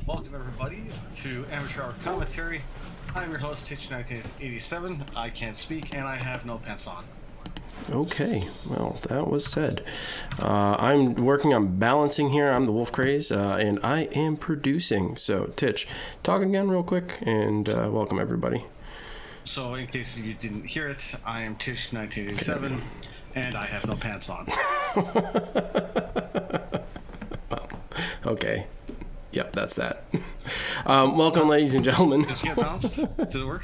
Welcome everybody to Amateur Hour Commentary. I'm your host, Titch1987. I can't speak and I have no pants on. Okay, well, that was said. I'm working on balancing here. I'm the Wolf Craze, and I am producing. So, Titch, talk again real quick, and welcome everybody. So, in case you didn't hear it, I am Titch1987, and I have no pants on. Well, okay. Yep, that's that. Welcome, ladies and gentlemen. Did you get bounced? Did it work?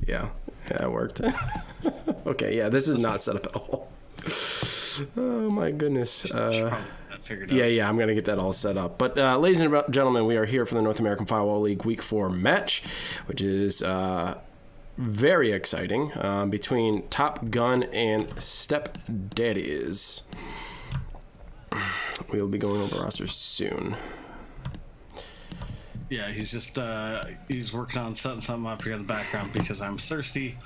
Yeah, it worked. Okay, yeah, this is not set up at all. Oh, my goodness. Yeah, I'm going to get that all set up. But, ladies and gentlemen, we are here for the North American Firewall League Week 4 match, which is very exciting, between Top Gun and Step Da-Dees. We will be going over rosters soon. Yeah, he's just, he's working on setting something up here in the background because I'm thirsty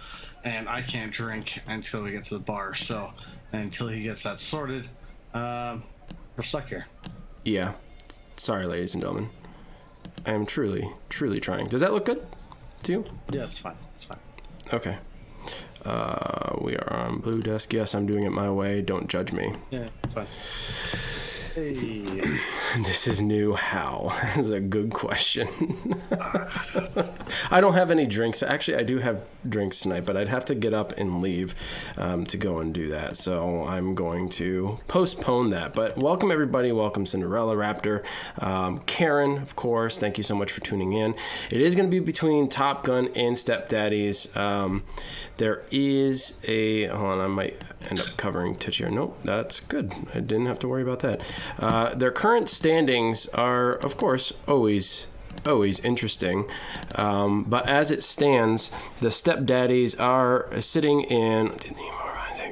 and I can't drink until we get to the bar. So until he gets that sorted, we're stuck here. Yeah. Sorry, ladies and gentlemen. I am truly trying. Does that look good to you? Yeah, it's fine. It's fine. Okay. We are on blue desk. Yes, I'm doing it my way. Don't judge me. Yeah, it's fine. Hey. This is new. How? That's a good question. I don't have any drinks. Actually, I do have drinks tonight, but I'd have to get up and leave to go and do that. So I'm going to postpone that. But welcome, everybody. Welcome, Cinderella Raptor. Karen, of course. Thank you so much for tuning in. It is going to be between Top Gun and Step Da-Dees. There is a... Hold on, I might end up covering Titch here. Nope, that's good. I didn't have to worry about that. Their current standings are, of course, always interesting. But as it stands, the Step Da-Dees are sitting in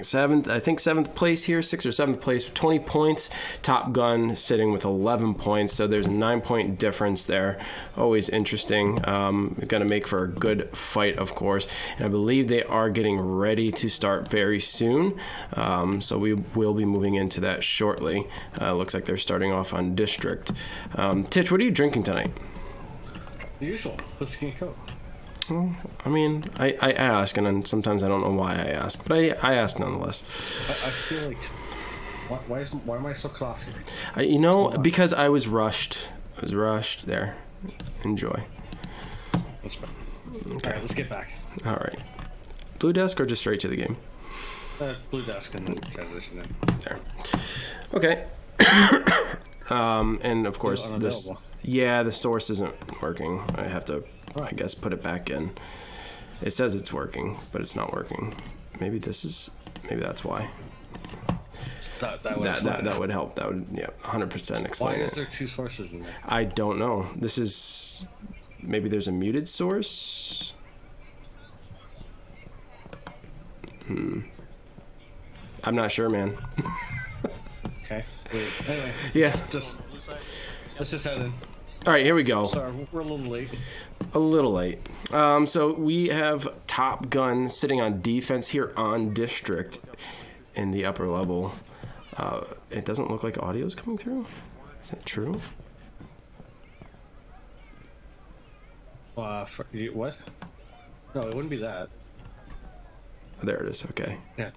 seventh place here, 6th or 7th place, 20 points. Top Gun sitting with 11 points, so there's a 9-point difference there. Always interesting. It's going to make for a good fight, of course. And I believe they are getting ready to start very soon, so we will be moving into that shortly. Looks like they're starting off on District. Titch, what are you drinking tonight? The usual, whiskey and Coke. Well, I mean, I ask, and then sometimes I don't know why I ask, but I ask nonetheless. I feel like, why am I so cut off here? Because I was rushed. There. Enjoy. That's fine. Okay. All right, let's get back. All right. Blue desk or just straight to the game? Blue desk and then transition in. There. Okay. And of course, the source isn't working. I have to, I guess, put it back in. It says it's working, but it's not working. Maybe that's why. That would help. That would 100% explain it. Why is there two sources in there? I don't know. Maybe there's a muted source. I'm not sure, man. Okay. Wait. Anyway. Yeah. Let's just head in. All right, here we go. Sorry, we're a little late. So we have Top Gun sitting on defense here on District in the upper level. It doesn't look like audio is coming through. Is that true? What? No, it wouldn't be that. There it is. Okay. Yeah.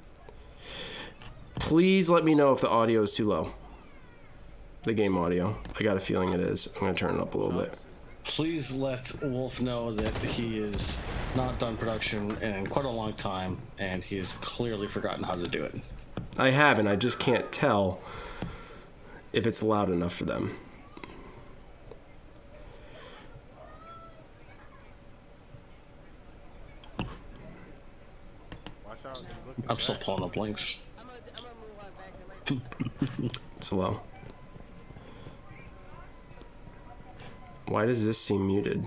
Please let me know if the audio is too low. The game audio. I got a feeling it is. I'm going to turn it up a little bit. Please let Wolf know that he is not done production in quite a long time, and he has clearly forgotten how to do it. I haven't. I just can't tell if it's loud enough for them. I'm still pulling up links. It's low. Why does this seem muted?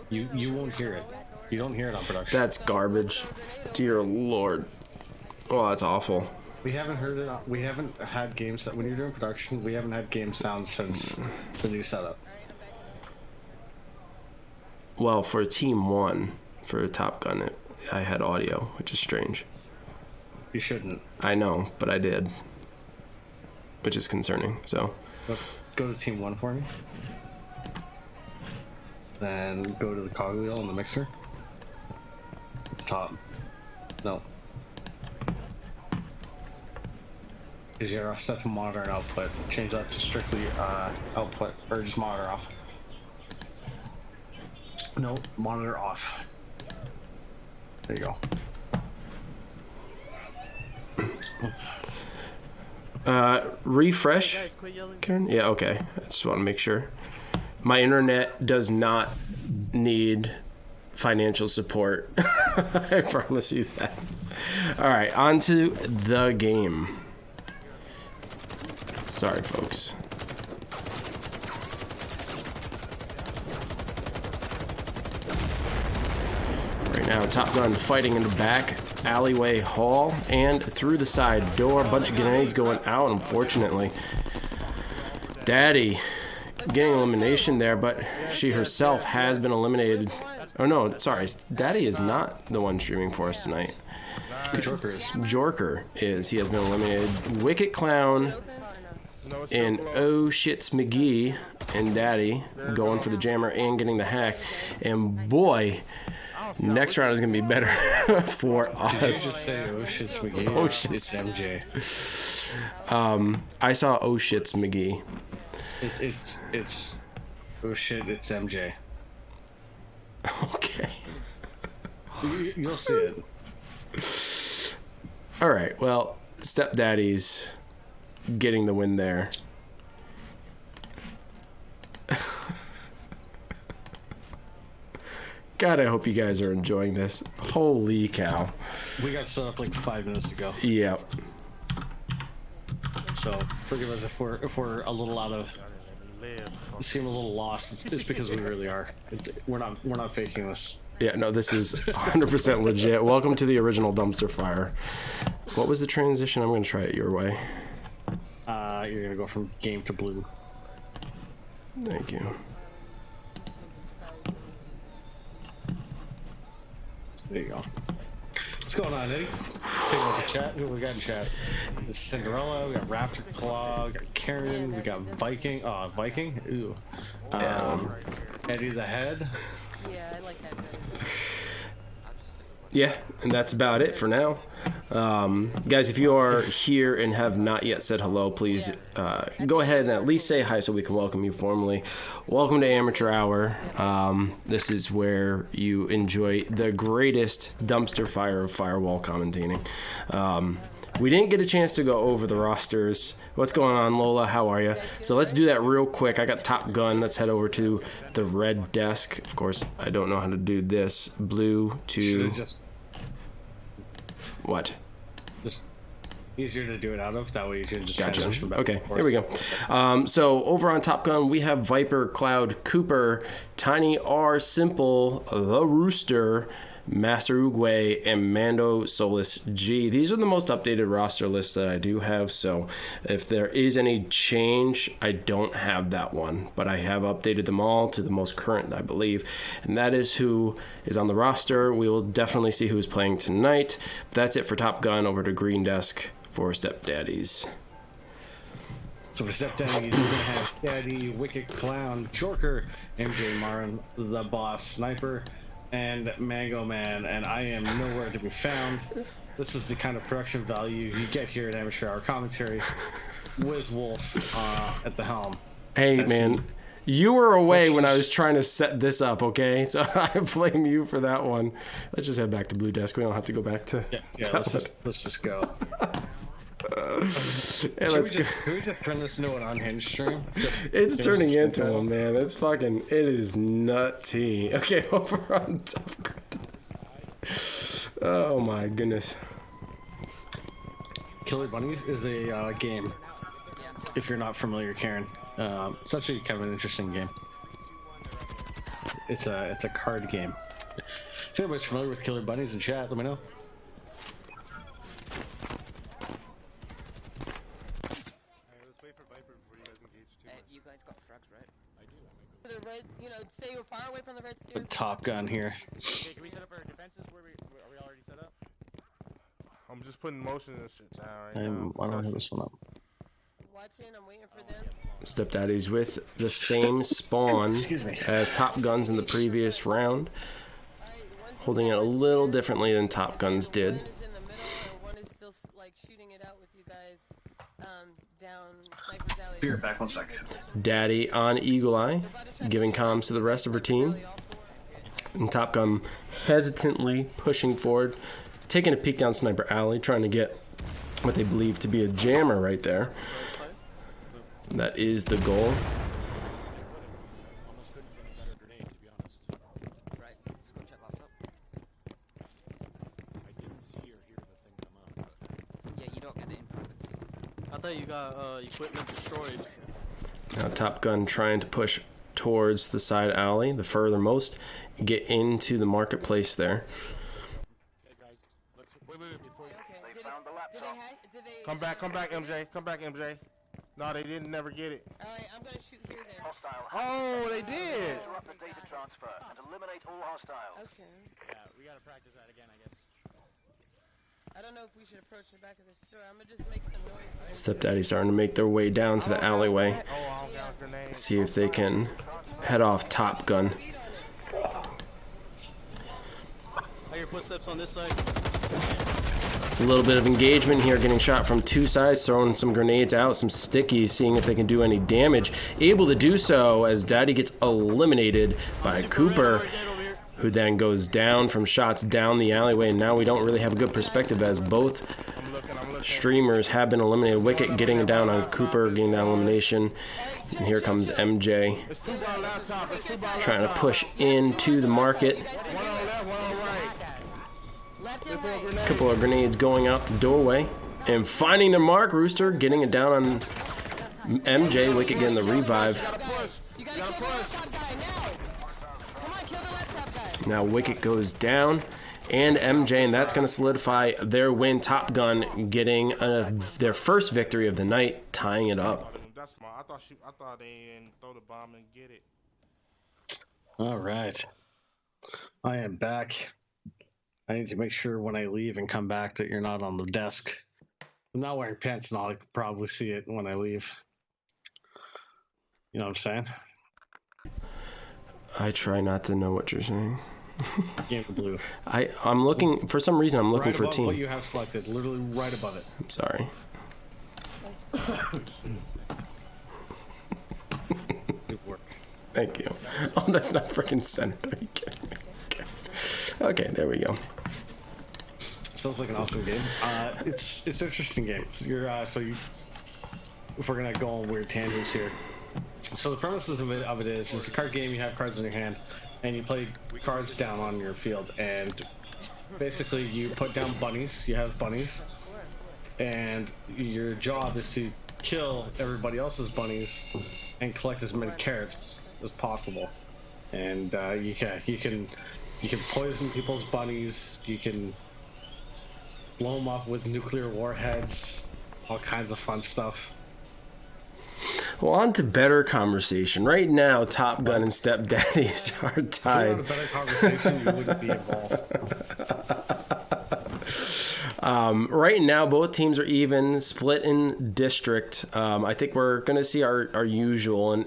You won't hear it. You don't hear it on production. That's garbage. Dear Lord. Oh, that's awful. We haven't heard it. We haven't had games when you're doing production. We haven't had game sounds since the new setup. Well, for Team 1, for Top Gun, I had audio, which is strange. You shouldn't. I know, but I did, which is concerning. So. But go to team 1 for me. Then go to the cogwheel on the mixer. It's top. No. Because you're set to monitor and output. Change that to strictly output, or just monitor off. No, monitor off. There you go. Refresh. Karen? Yeah, okay. I just want to make sure. My internet does not need financial support. I promise you that. All right, on to the game. Sorry, folks. Right now, Top Gun fighting in the back alleyway hall and through the side door. A bunch of grenades going out, unfortunately. Da-Dee getting elimination there, but she herself has been eliminated. Oh no, sorry, Da-Dee is not the one streaming for us tonight. Jorker is. Jorker is. He has been eliminated. Wicked Clown and Oh Shits McGee and Da-Dee going for the jammer and getting the hack. And boy, next round is going to be better for us. Did you just say Oh Shits McGee? Oh Shits. It's MJ. I saw Oh Shits McGee. It's oh shit, it's MJ. Okay. You'll see it. All right, well, Stepdaddy's getting the win there. God, I hope you guys are enjoying this. Holy cow. We got set up like 5 minutes ago. Yep. So forgive us if we're a little out of, seem a little lost. It's because we really are. We're not faking this. Yeah, no, this is 100% legit. Welcome to the original dumpster fire. What was the transition? I'm going to try it your way. You're going to go from game to blue. Thank you. There you go. What's going on, Eddie? Take a look at chat. Who we got in chat? This is Cinderella. We got Raptor Claw. We got Karen. We got Viking. Oh, Viking. Ooh. Eddie the Head. Yeah, I like that. Yeah, and that's about it for now. Guys, if you are here and have not yet said hello, please go ahead and at least say hi so we can welcome you formally. Welcome to Amateur Hour. This is where you enjoy the greatest dumpster fire of Firewall commentating. We didn't get a chance to go over the rosters. What's going on, Lola? How are you? So let's do that real quick. I got Top Gun. Let's head over to the red desk. Of course, I don't know how to do this. Blue to... What? Just easier to do it out of. That way you can just gotcha. Transition back. Okay, here we go. So over on Top Gun, we have Viper, Cloud, Cooper, Tiny R, Simple, The Rooster, Master Uguay, and Mando Solus G. These are the most updated roster lists that I do have, so if there is any change, I don't have that one, but I have updated them all to the most current, I believe, and that is who is on the roster. We will definitely see who's playing tonight. That's it for Top Gun. Over to Green Desk for Stepdaddies. So for Stepdaddies, we're going to have Da-Dee, Wicked Clown, Jorker, MJ Marin, The Boss Sniper, and Mango Man, and I am nowhere to be found. This is the kind of production value you get here at Amateur Hour Commentary with Wolf at the helm. Hey, man, you were away when I was trying to set this up, okay? So I blame you for that one. Let's just head back to Blue Desk. We don't have to go back to... Yeah, let's just go. Hey, let's go. Can we just turn this into an unhinged stream? It's turning into one, man. It's fucking... It is nutty. Okay, over on Top. Oh, my goodness. Killer Bunnies is a game. If you're not familiar, Karen. It's actually kind of an interesting game. It's a card game. If anybody's familiar with Killer Bunnies in chat, let me know. You guys got frags, right? I do. The red, stay far away from the red stairs. The Top Gun here. Okay, can we set up our defenses? Are we already set up? I'm just putting motion and shit down right now. Why don't I have this one up? Why watching. I'm waiting for them. Stepdaddy's with the same spawn as Top Guns in the previous round, holding it a little differently than Top Guns did. One is in the middle, or one is still like shooting it out with you guys down Sniper's Alley. Be right back 1 second. Daddy on Eagle Eye, giving comms to the rest of her team. And Top Gun hesitantly pushing forward, taking a peek down Sniper Alley, trying to get what they believe to be a jammer right there. That is the goal. Almost couldn't find a better grenade, to be honest. Right, let's go check laptop. I didn't see or hear the thing come up. But Yeah, you don't get the improvements. I thought you got equipment destroyed. Now Top Gun trying to push towards the side alley, the furthermost, get into the marketplace there. okay, guys, let's wait before you. Okay. Did they Come back, MJ. Come back, MJ. No, they didn't never get it. Alright, I'm gonna shoot here then. Oh, they did. Interrupt the data transfer and eliminate all hostiles. Okay. Yeah, we gotta practice that again, I guess. I don't know if we should approach the back of the store. I'm gonna just make some noise. Stepdaddy starting to make their way down to the alleyway. Oh, I don't got a grenade. See if they can head off Top Gun. I hear footsteps on this side. A little bit of engagement here, getting shot from two sides, throwing some grenades out, some stickies, seeing if they can do any damage. Able to do so as Daddy gets eliminated by Cooper, who then goes down from shots down the alleyway. And now we don't really have a good perspective as both streamers have been eliminated. Wicket getting down on Cooper, getting that elimination. And here comes MJ trying to push into the market. A couple of grenades going out the doorway and finding the mark. Rooster getting it down on MJ. Wicket getting the revive. Now Wicket goes down and MJ, and that's going to solidify their win. Top Gun getting their first victory of the night, tying it up. That's smart. I thought they didn't throw the bomb and get it. All right. I am back. I need to make sure when I leave and come back that you're not on the desk. I'm not wearing pants and all. I can probably see it when I leave. You know what I'm saying? I try not to know what you're saying. Game of blue. I'm looking, for some reason I'm looking Right for above team. what you have selected, literally right above it. I'm sorry. Good work. Thank you. Oh, that's not freaking centered. Are you kidding me? Okay, there we go. Sounds like an awesome game. It's an interesting game. You're if we're gonna go on weird tangents here. So the premises of it is it's a card game. You have cards in your hand, and you play cards down on your field. And basically, you put down bunnies. You have bunnies, and your job is to kill everybody else's bunnies and collect as many carrots as possible. And you can poison people's bunnies. You can blow them up with nuclear warheads. All kinds of fun stuff. Well, on to better conversation. Right now, Top Gun and Stepdaddies are If you tied. had a better conversation, you wouldn't be involved. Right now, both teams are even, split in district. I think we're going to see our usual. And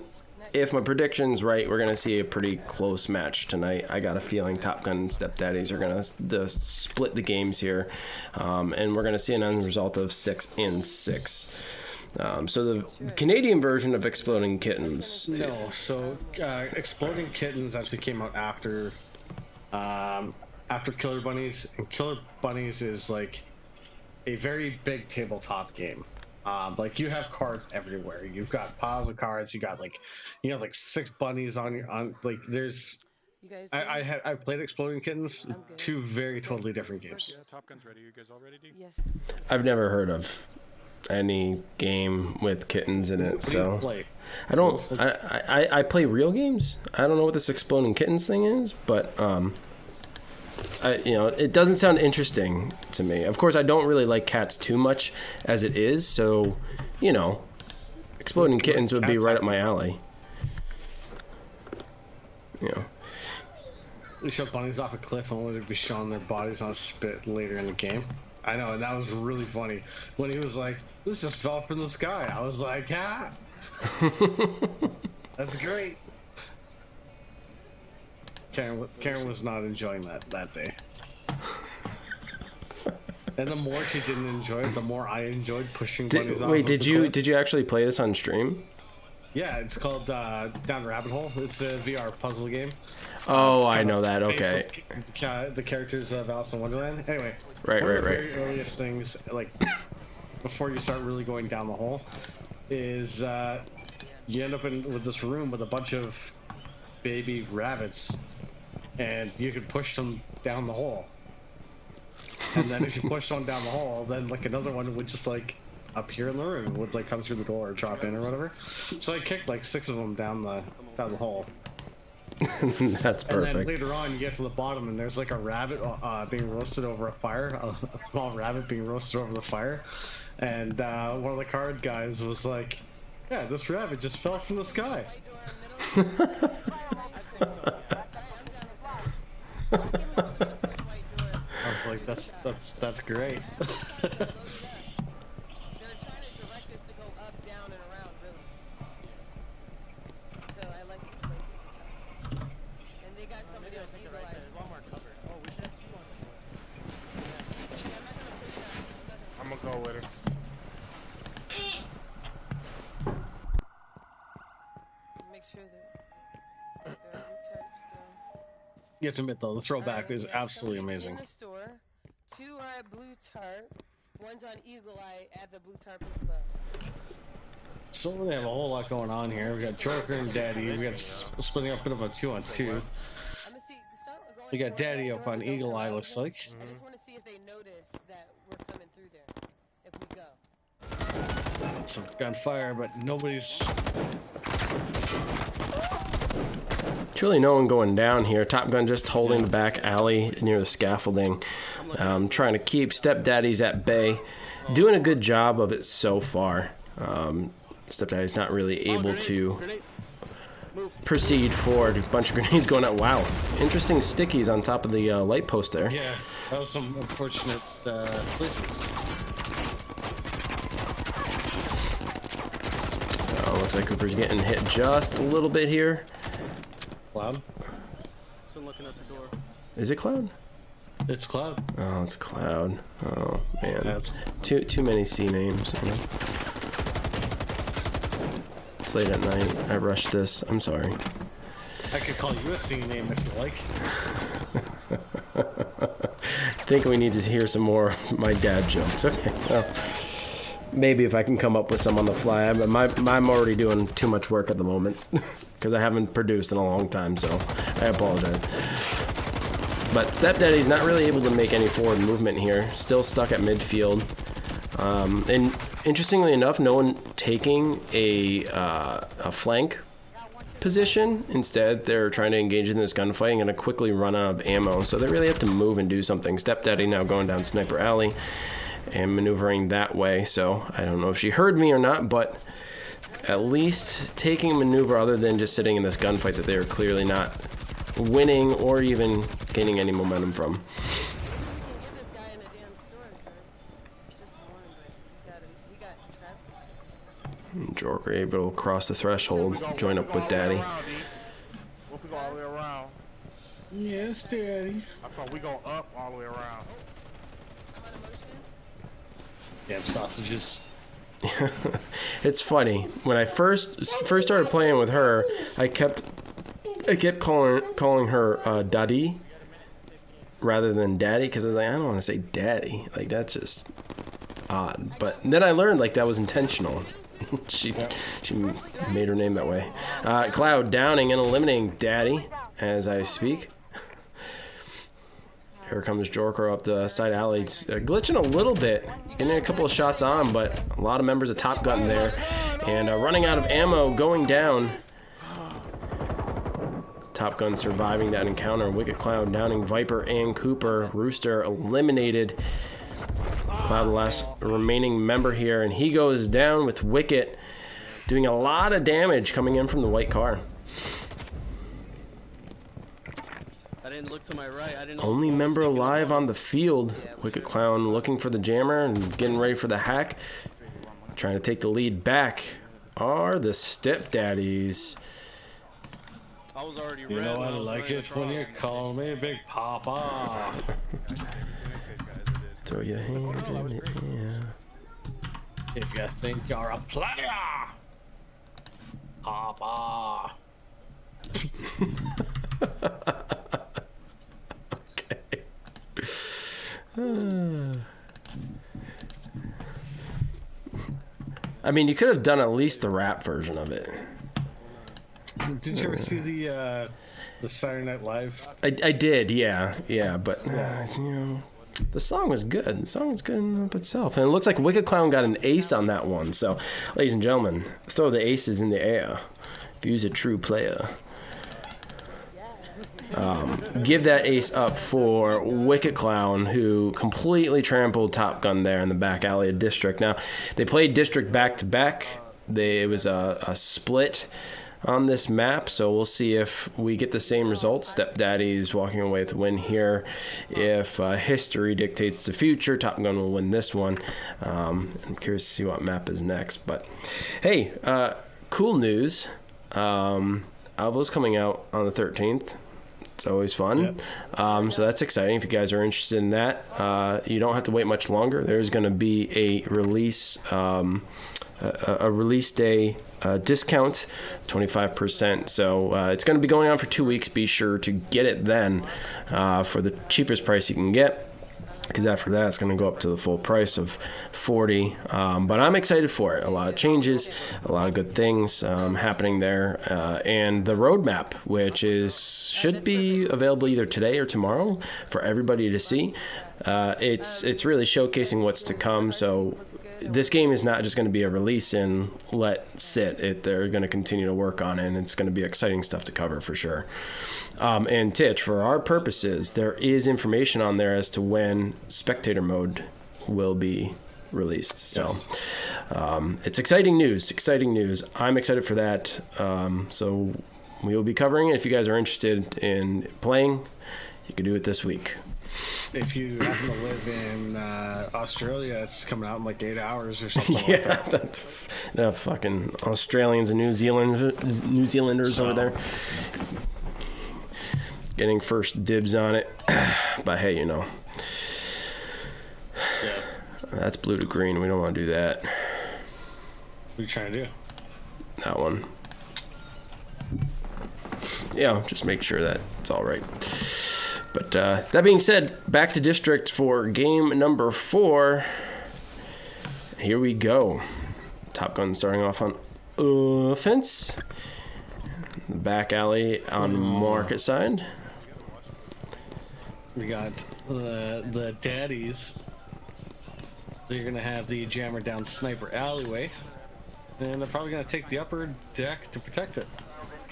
if my prediction's right, we're going to see a pretty close match tonight. I got a feeling Top Gun and Stepdaddies are going to split the games here. And we're going to see an end result of 6-6. So the Canadian version of Exploding Kittens. No, so Exploding Kittens actually came out after Killer Bunnies, and Killer Bunnies is like a very big tabletop game. Like you have cards everywhere. You've got piles of cards. You got like 6 bunnies on like there's. You guys. I played Exploding Kittens. I'm good. 2 very totally different games. Yeah, Top Gun's ready. You guys all ready, D? Yes. I've never heard of any game with kittens in it, What do you so play? I don't. I play real games. I don't know what this Exploding Kittens thing is, but it doesn't sound interesting to me. Of course, I don't really like cats too much as it is, so Exploding Kittens would be right up my alley. We shot bunnies off a cliff and would be showing their bodies on spit later in the game. I know, and that was really funny when he was like, this just fell from the sky. I was like, ah, that's great. Karen was not enjoying that day. And the more she didn't enjoy it, the more I enjoyed pushing bunnies off. Wait, of did the you cliff. actually play this on stream? Yeah, it's called Down the Rabbit Hole. It's a VR puzzle game. Oh, I know that. Okay. The characters of Alice in Wonderland. Anyway. Right. One of the very earliest things, like before you start really going down the hole, is you end up with this room with a bunch of baby rabbits, and you could push them down the hole. And then if you push one down the hole, then like another one would just like appear in the room, would like come through the door or drop in or whatever. So I kicked like 6 of them down the hole. That's perfect. And then later on, you get to the bottom, and there's like a rabbit being roasted over a fire, a small rabbit being roasted over the fire. And one of the card guys was like, "Yeah, this rabbit just fell from the sky." I was like, "That's great." I'm gonna go with her. Make sure that there's some tarps still. You have to admit though, the throwback is absolutely amazing. In the store, 2 are at Blue Tarp, 1's on Eagle Eye at the Blue Tarp as well. So we have a whole lot going on here. We got Joker and Da-Dee. We got splitting up a bit of a 2-on-2. We got Da-Dee up on Eagle Eye, looks like. I just want to see if they notice that we're coming through there. If we go. Some gunfire, but nobody's. There's really no one going down here. Top Gun just holding the back alley near the scaffolding, trying to keep Stepdaddy's at bay. Doing a good job of it so far. Stepdaddy's not really able to proceed forward. A bunch of grenades going out. Wow. Interesting stickies on top of the light post there. Yeah, that was some unfortunate placements. Looks like Cooper's getting hit just a little bit here. Cloud? Still looking at the door. Is it Cloud? It's Cloud. Oh, it's Cloud. Oh, man. That's... Too many C names, you know? It's late at night. I rushed this. I'm sorry. I could call you a C name if you like. I think we need to hear some more of my dad jokes. Okay, well, maybe if I can come up with some on the fly. But I'm already doing too much work at the moment because I haven't produced in a long time, so I apologize. But Stepdaddy's not really able to make any forward movement here. Still stuck at midfield. And interestingly enough, no one taking a flank position. Instead, they're trying to engage in this gunfight and gonna quickly run out of ammo. So they really have to move and do something. Stepdaddy now going down Sniper Alley and maneuvering that way. So I don't know if she heard me or not, but at least taking a maneuver other than just sitting in this gunfight that they are clearly not winning or even gaining any momentum from. Joker able to cross the threshold, join up with Daddy. What if we go all the way around? Yes, Daddy. I thought we go up all the way around. Damn sausages. It's funny. When I first started playing with her, I kept calling her Da-Dee rather than Daddy because I was like, I don't want to say Daddy. Like that's just odd. But then I learned like that was intentional. she made her name that way. Cloud downing and eliminating Daddy as I speak. Here comes Jorker up the side alley, glitching a little bit, getting a couple of shots on, but a lot of members of Top Gun there, and running out of ammo, going down. Top Gun surviving that encounter. Wicked Cloud downing Viper and Cooper. Rooster eliminated. Cloud, the last remaining member here, and he goes down with Wicket, doing a lot of damage coming in from the white car. I didn't look to my right. I didn't know. Only member alive on the field. Wicked Clown looking for the jammer and getting ready for the hack. Trying to take the lead back are the Step-Daddies. I was already You red know when I was like running it when you across. call me Big Papa. Throw your hands in the air. If you think you're a player, Papa. Okay. I mean, you could have done at least the rap version of it. Did you ever see the Saturday Night Live? I did, yeah, but you know, the song was good. The song was good in and of itself, and it looks like Wicked Clown got an ace on that one. So, ladies and gentlemen, throw the aces in the air. If you's a true player, give that ace up for Wicked Clown, who completely trampled Top Gun there in the back alley of District. Now, they played District back to back. It was a split on this map, so we'll see if we get the same results. Step-Daddies walking away with the win here. If history dictates the future, Top Gun will win this one. I'm curious to see what map is next. But hey, cool news. Alvo's coming out on the 13th. It's always fun. Yep. So that's exciting. If you guys are interested in that, you don't have to wait much longer. There's going to be a release day discount, 25%. So it's going to be going on for 2 weeks. Be sure to get it then for the cheapest price you can get, because after that it's going to go up to the full price of $40. But I'm excited for it. A lot of changes, a lot of good things happening there, and the roadmap, which should be available either today or tomorrow for everybody to see. It's really showcasing what's to come. So this game is not just going to be a release and let sit. They're going to continue to work on it, and it's going to be exciting stuff to cover for sure. And Titch, for our purposes, there is information on there as to when spectator mode will be released. So it's exciting news. I'm excited for that. So we will be covering it. If you guys are interested in playing, you can do it this week. If you happen to live in Australia, it's coming out in like 8 hours or something. Yeah, that's fucking Australians and New Zealanders over there getting first dibs on it. But hey, you know, that's blue to green. We don't want to do that. What are you trying to do? That one. Yeah, just make sure that it's all right. But that being said, back to District for game number 4. Here we go. Top Gun starting off on offense. The back alley on market side. We got the Da-Dees. They're going to have the jammer down sniper alleyway. And they're probably going to take the upper deck to protect it.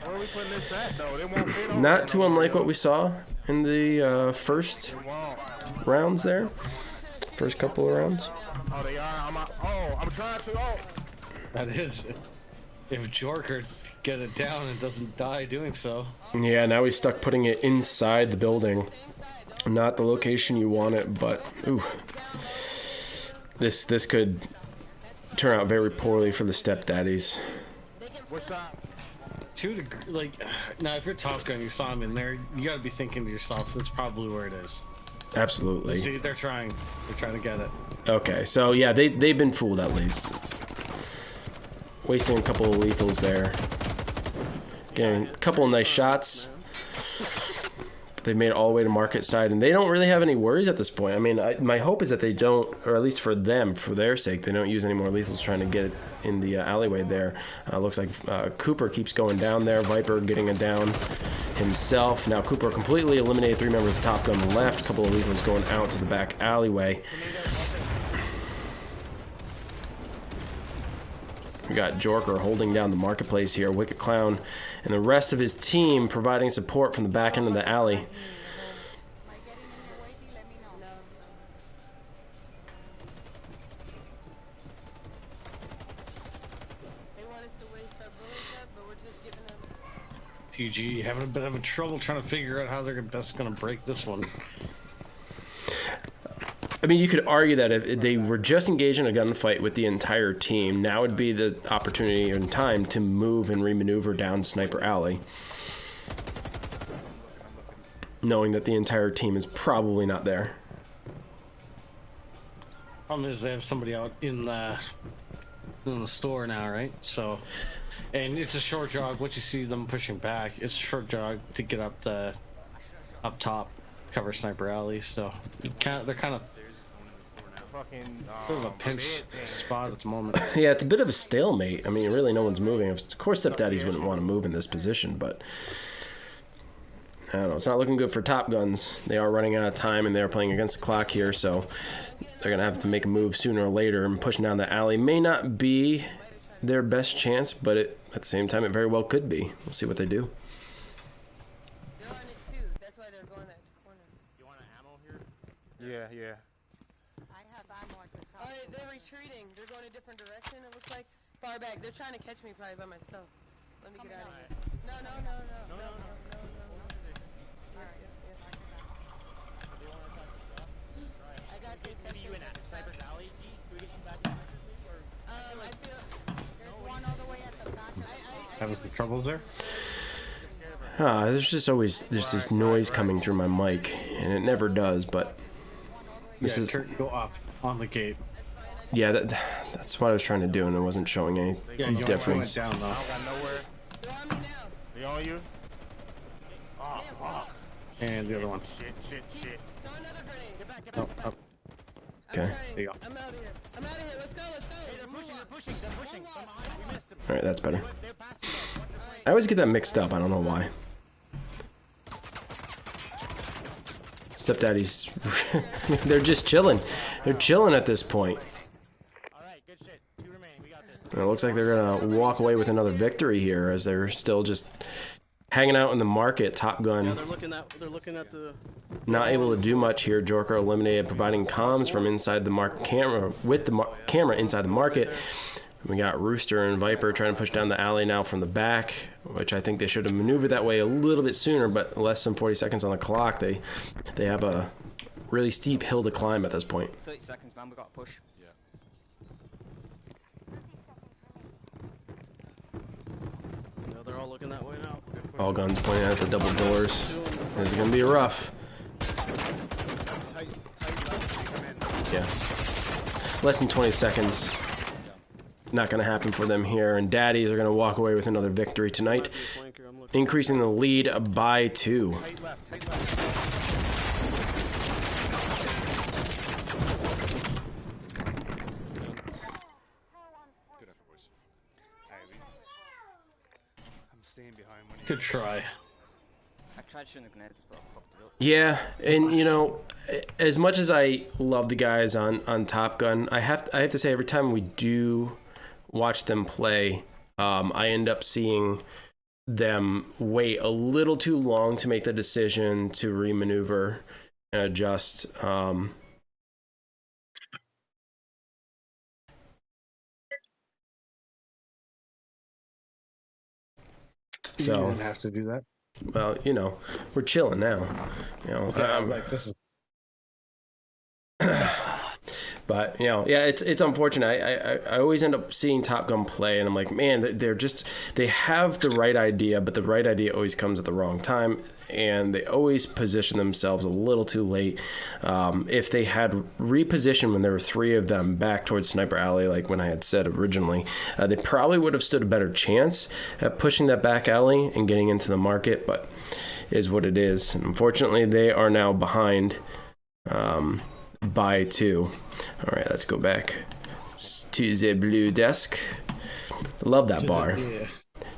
Where are we putting this at, though? They won't fit over Not there too no more, unlike yo. what we saw in the first rounds there. First couple of rounds. Oh, they are? I'm trying to. Oh. That is, if Jorker get it down and doesn't die doing so. Yeah, now he's stuck putting it inside the building. Not the location you want it, but ooh. This could turn out very poorly for the Step-Daddies. What's up? Like, now if you're Top Gun, you saw him in there, you gotta be thinking to yourself, that's probably where it is. Absolutely. See, they're trying to get it. Okay, so yeah, they've been fooled at least. Wasting a couple of lethals there. Getting a couple of nice shots. They made it all the way to market side, and they don't really have any worries at this point. I mean, my hope is that they don't, or at least for them, for their sake, they don't use any more lethals trying to get it in the alleyway there. Looks like Cooper keeps going down there. Viper getting it down himself. Now Cooper completely eliminated 3 members of Top Gun left. A couple of lethals going out to the back alleyway. We got Jorker holding down the marketplace here. Wicked Clown and the rest of his team providing support from the back end of the alley. TG having a bit of a trouble trying to figure out how they're best going to break this one. I mean, you could argue that if they were just engaged in a gunfight with the entire team, now would be the opportunity and time to move and remaneuver down Sniper Alley, knowing that the entire team is probably not there. Problem is they have somebody out in the store now, right? So, and it's a short jog. Once you see them pushing back, it's a short jog to get up top, cover Sniper Alley. So they're kind of Fucking bit of a pinch spot at the moment. Yeah, it's a bit of a stalemate. I mean, really, no one's moving. Of course, Da-Dees wouldn't want to move in this position, but I don't know. It's not looking good for Top Guns. They are running out of time, and they are playing against the clock here, so they're going to have to make a move sooner or later, and pushing down the alley may not be their best chance, but at the same time, it very well could be. We'll see what they do. They're on it too. That's why they're going that corner. You want an ammo here? Yeah. I have ammo at the top. Alright, they're retreating. They're going a different direction, it looks like. Far back. They're trying to catch me probably by myself. Let me get out of here. No. I got Maybe you in concussions. Sniper's Alley, G? Can we get you back in or? I feel... There's one all the way at the back. Having some troubles there. There's just always this noise coming through my mic, and it never does, but this is... Go up on the gate. Yeah, that's what I was trying to do, and it wasn't showing any difference. Went down though. I don't got nowhere. They're on me now. They on you? Oh, fuck. And the other one. Shit. Throw another grenade. Get back, Up. Okay. I'm trying. There you go. I'm out of here. Let's go. Hey, they're pushing. We missed them. All right, that's better. They're past you guys. I always get that mixed up. I don't know why. Except Daddy's... they're just chilling. They're chilling at this point. Alright, good shit. 2 remaining. We got this. And it looks like they're going to walk away with another victory here, as they're still just hanging out in the market. Top Gun They're looking at the not able to do much here. Jorker eliminated, providing comms from inside the market camera, with the camera inside the market. We got Rooster and Viper trying to push down the alley now from the back, which I think they should have maneuvered that way a little bit sooner, but less than 40 seconds on the clock. They have a really steep hill to climb at this point. 30 seconds, man. We got to push. Yeah. No, they're all looking that way now. All guns pointing at the double doors. This is going to be rough. Tight left. Yeah. Less than 20 seconds. Not going to happen for them here, and Da-Dees are going to walk away with another victory tonight, increasing the lead by 2. Tight left. Good effort, boys. I'm staying behind when Good try. I tried shooting the grenades, but I fucked it up. Yeah, and you know, as much as I love the guys on Top Gun, I have to say every time we do watch them play, I end up seeing them wait a little too long to make the decision to remaneuver and adjust. You So don't have to do that. well, you know, we're chilling now. You know, Like this is. but you know, yeah, it's unfortunate. I always end up seeing Top Gun play, and I'm like, man, they have the right idea, but the right idea always comes at the wrong time, and they always position themselves a little too late. If they had repositioned when there were 3 of them back towards Sniper Alley, like when I had said originally, they probably would have stood a better chance at pushing that back alley and getting into the market. But is what it is. And unfortunately, they are now behind. By 2. All right, let's go back to the blue desk. Love that bar.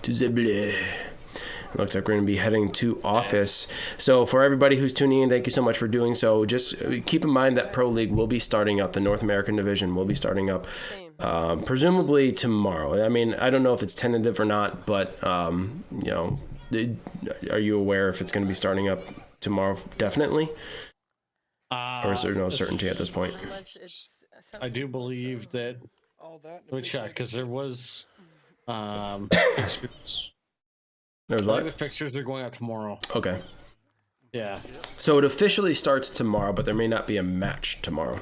To the blue. Looks like we're going to be heading to office. So for everybody who's tuning in, thank you so much for doing so. Just keep in mind that Pro League will be starting up. The North American division will be starting up presumably tomorrow. I mean, I don't know if it's tentative or not, but you know, are you aware if it's going to be starting up tomorrow? Definitely. Or is there no certainty at this point? I do believe that. Let me check, because there was fixtures. There's The what? fixtures are going out tomorrow. Okay. Yeah. So it officially starts tomorrow, but there may not be a match tomorrow.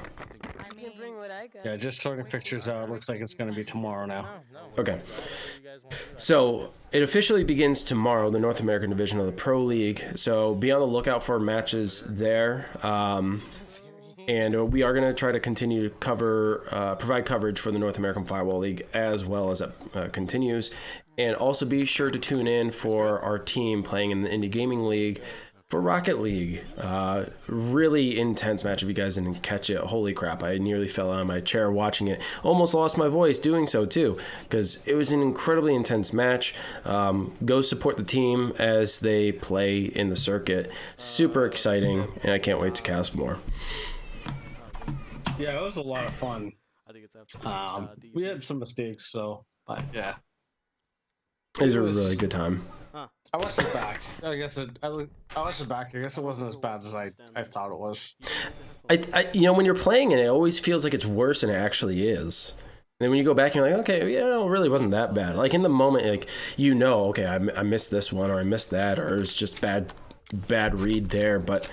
I can bring what I got. Yeah, just sorting pictures out. It looks like it's going to be tomorrow now. Okay. So it officially begins tomorrow, the North American division of the Pro League. So be on the lookout for matches there. And we are going to try to continue to provide coverage for the North American Firewall League as well as it continues. And also be sure to tune in for our team playing in the Indie Gaming League for Rocket League. Really intense match. If you guys didn't catch it, holy crap, I nearly fell out of my chair watching it. Almost lost my voice doing so too, because it was an incredibly intense match. Go support the team as they play in the circuit. Super exciting, and I can't wait to cast more. Yeah, it was a lot of fun. I think it's absolutely. We had some mistakes, so but yeah. It was a really good time. I watched it back. I watched it back. I guess it wasn't as bad as I thought it was. When you're playing it always feels like it's worse than it actually is. And then when you go back, you're like, okay, yeah, it really wasn't that bad. Like in the moment, like okay, I missed this one or I missed that, or it's just bad read there. But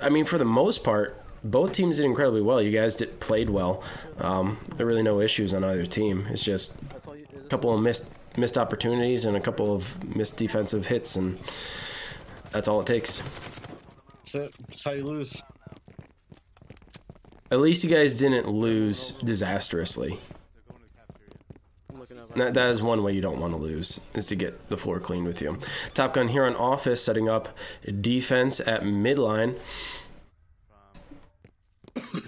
I mean, for the most part, both teams did incredibly well. You guys played well. There are really no issues on either team. It's just a couple of missed opportunities and a couple of missed defensive hits, and that's all it takes. That's it. That's how you lose. At least you guys didn't lose disastrously. That is one way you don't want to lose, is to get the floor cleaned with you. Top Gun here on Office, setting up defense at midline.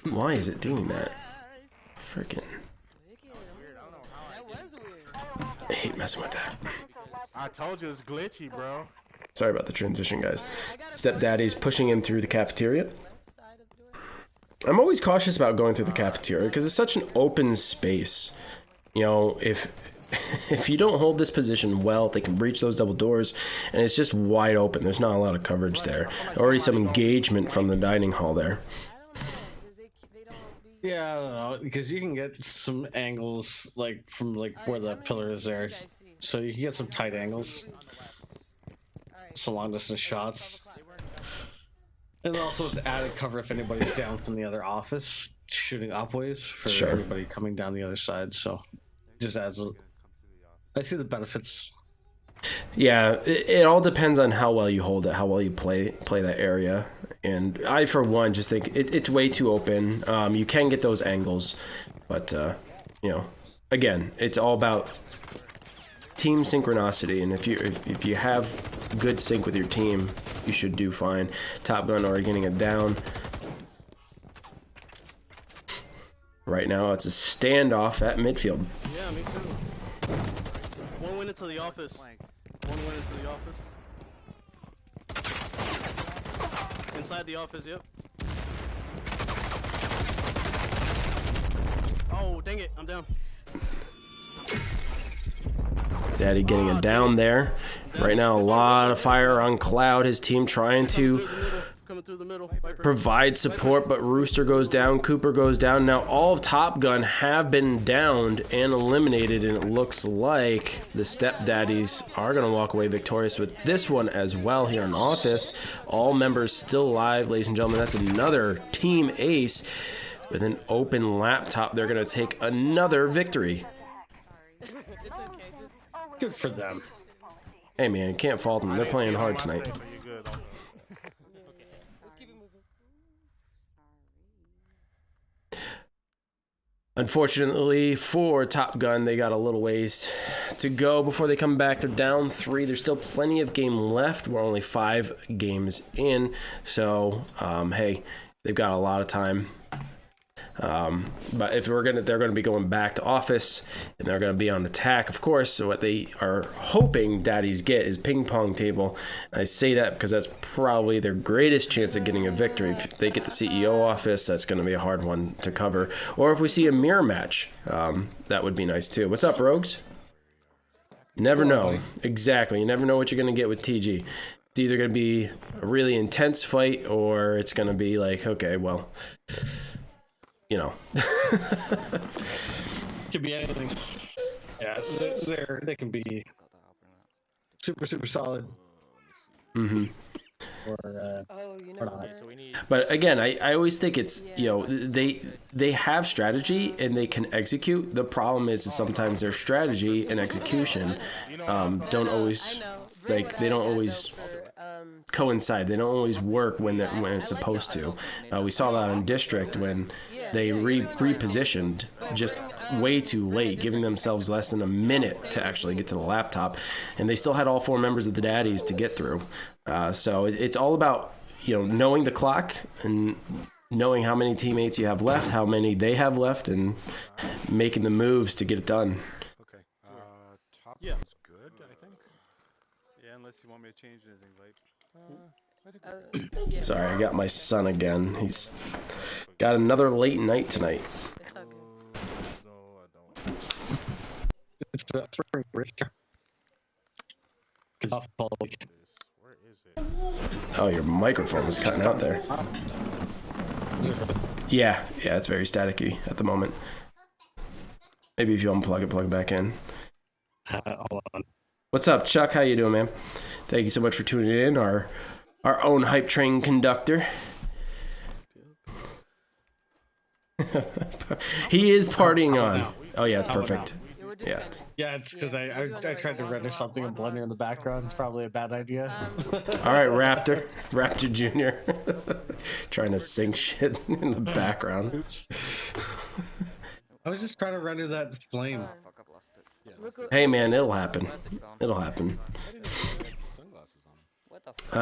Why is it doing that? Freaking. I hate messing with that. I told you it's glitchy, bro. Sorry about the transition, guys. Stepdaddy's pushing in through the cafeteria. I'm always cautious about going through the cafeteria because it's such an open space. You know, if you don't hold this position well, they can breach those double doors, and it's just wide open. There's not a lot of coverage there. Already some engagement from the dining hall there. Yeah, I don't know, because you can get some angles like from where the pillar is there, so you can get some tight angles, some long distance shots, and also it's added cover if anybody's down from the other office shooting upways for everybody coming down the other side. So it just adds. I see the benefits. Yeah, it all depends on how well you hold it, how well you play that area. And I, for one, just think it's way too open. You can get those angles, but, again, it's all about team synchronicity. And if you have good sync with your team, you should do fine. Top Gun already getting it down. Right now, it's a standoff at midfield. Yeah, me too. One went into the office. One went into the office. Inside the office, yep. Oh, dang it, I'm down. Daddy getting it down there. Right now, a lot of fire on Cloud. His team trying to Coming through the middle. provide support, but Rooster goes down, Cooper goes down. Now all of Top Gun have been downed and eliminated, and it looks like the Stepdaddies are going to walk away victorious with this one as well here in Office. All members still alive, ladies and gentlemen. That's another team ace with an open laptop. They're going to take another victory. good for them. Hey man, can't fault them. They're playing hard tonight. Unfortunately for Top Gun, they got a little ways to go before they come back. They're down 3. There's still plenty of game left. We're only 5 games in. So, hey, they've got a lot of time. But if they're going to be going back to Office, and they're going to be on attack, of course. So what they are hoping Daddies get is ping pong table. I say that because that's probably their greatest chance of getting a victory. If they get the CEO office, that's going to be a hard one to cover. Or if we see a mirror match, that would be nice too. What's up, Rogues? Never know. Exactly. You never know what you're going to get with TG. It's either going to be a really intense fight, or it's going to be like, okay, well, you know. Could be anything. Yeah, they can be super solid. Mm-hmm. Oh, you know what? So we need. But again, I always think it's, you know, they have strategy and they can execute. The problem is sometimes their strategy and execution don't always, like, they don't always coincide. They don't always work when it's supposed to. We saw that on District when they repositioned just way too late, giving themselves less than a minute to actually get to the laptop, and they still had all 4 members of the Da-Dees to get through. So it's all about, you know, knowing the clock and knowing how many teammates you have left, how many they have left, and making the moves to get it done. Okay. Top Yeah. is good, I think. Yeah, unless you want me to change anything, like. Sorry, I got my son again. He's got another late night tonight. It's all good. No, I don't. It's spring break. Softball week. Where is it? Oh, your microphone was cutting out there. Yeah, it's very staticky at the moment. Maybe if you unplug it, plug it back in. Hold on. What's up, Chuck? How you doing, man? Thank you so much for tuning in. Our own hype train conductor. He is partying on. Oh yeah, it's perfect. Yeah. Yeah, it's because I tried to render something in Blender in the background. Probably a bad idea. All right, Raptor Jr. Trying to sing shit in the background. Oops. I was just trying to render that flame. Oh, fuck, I've lost it. Hey man, it'll happen. Where's it gone? It'll happen. Sunglasses on. What the fuck?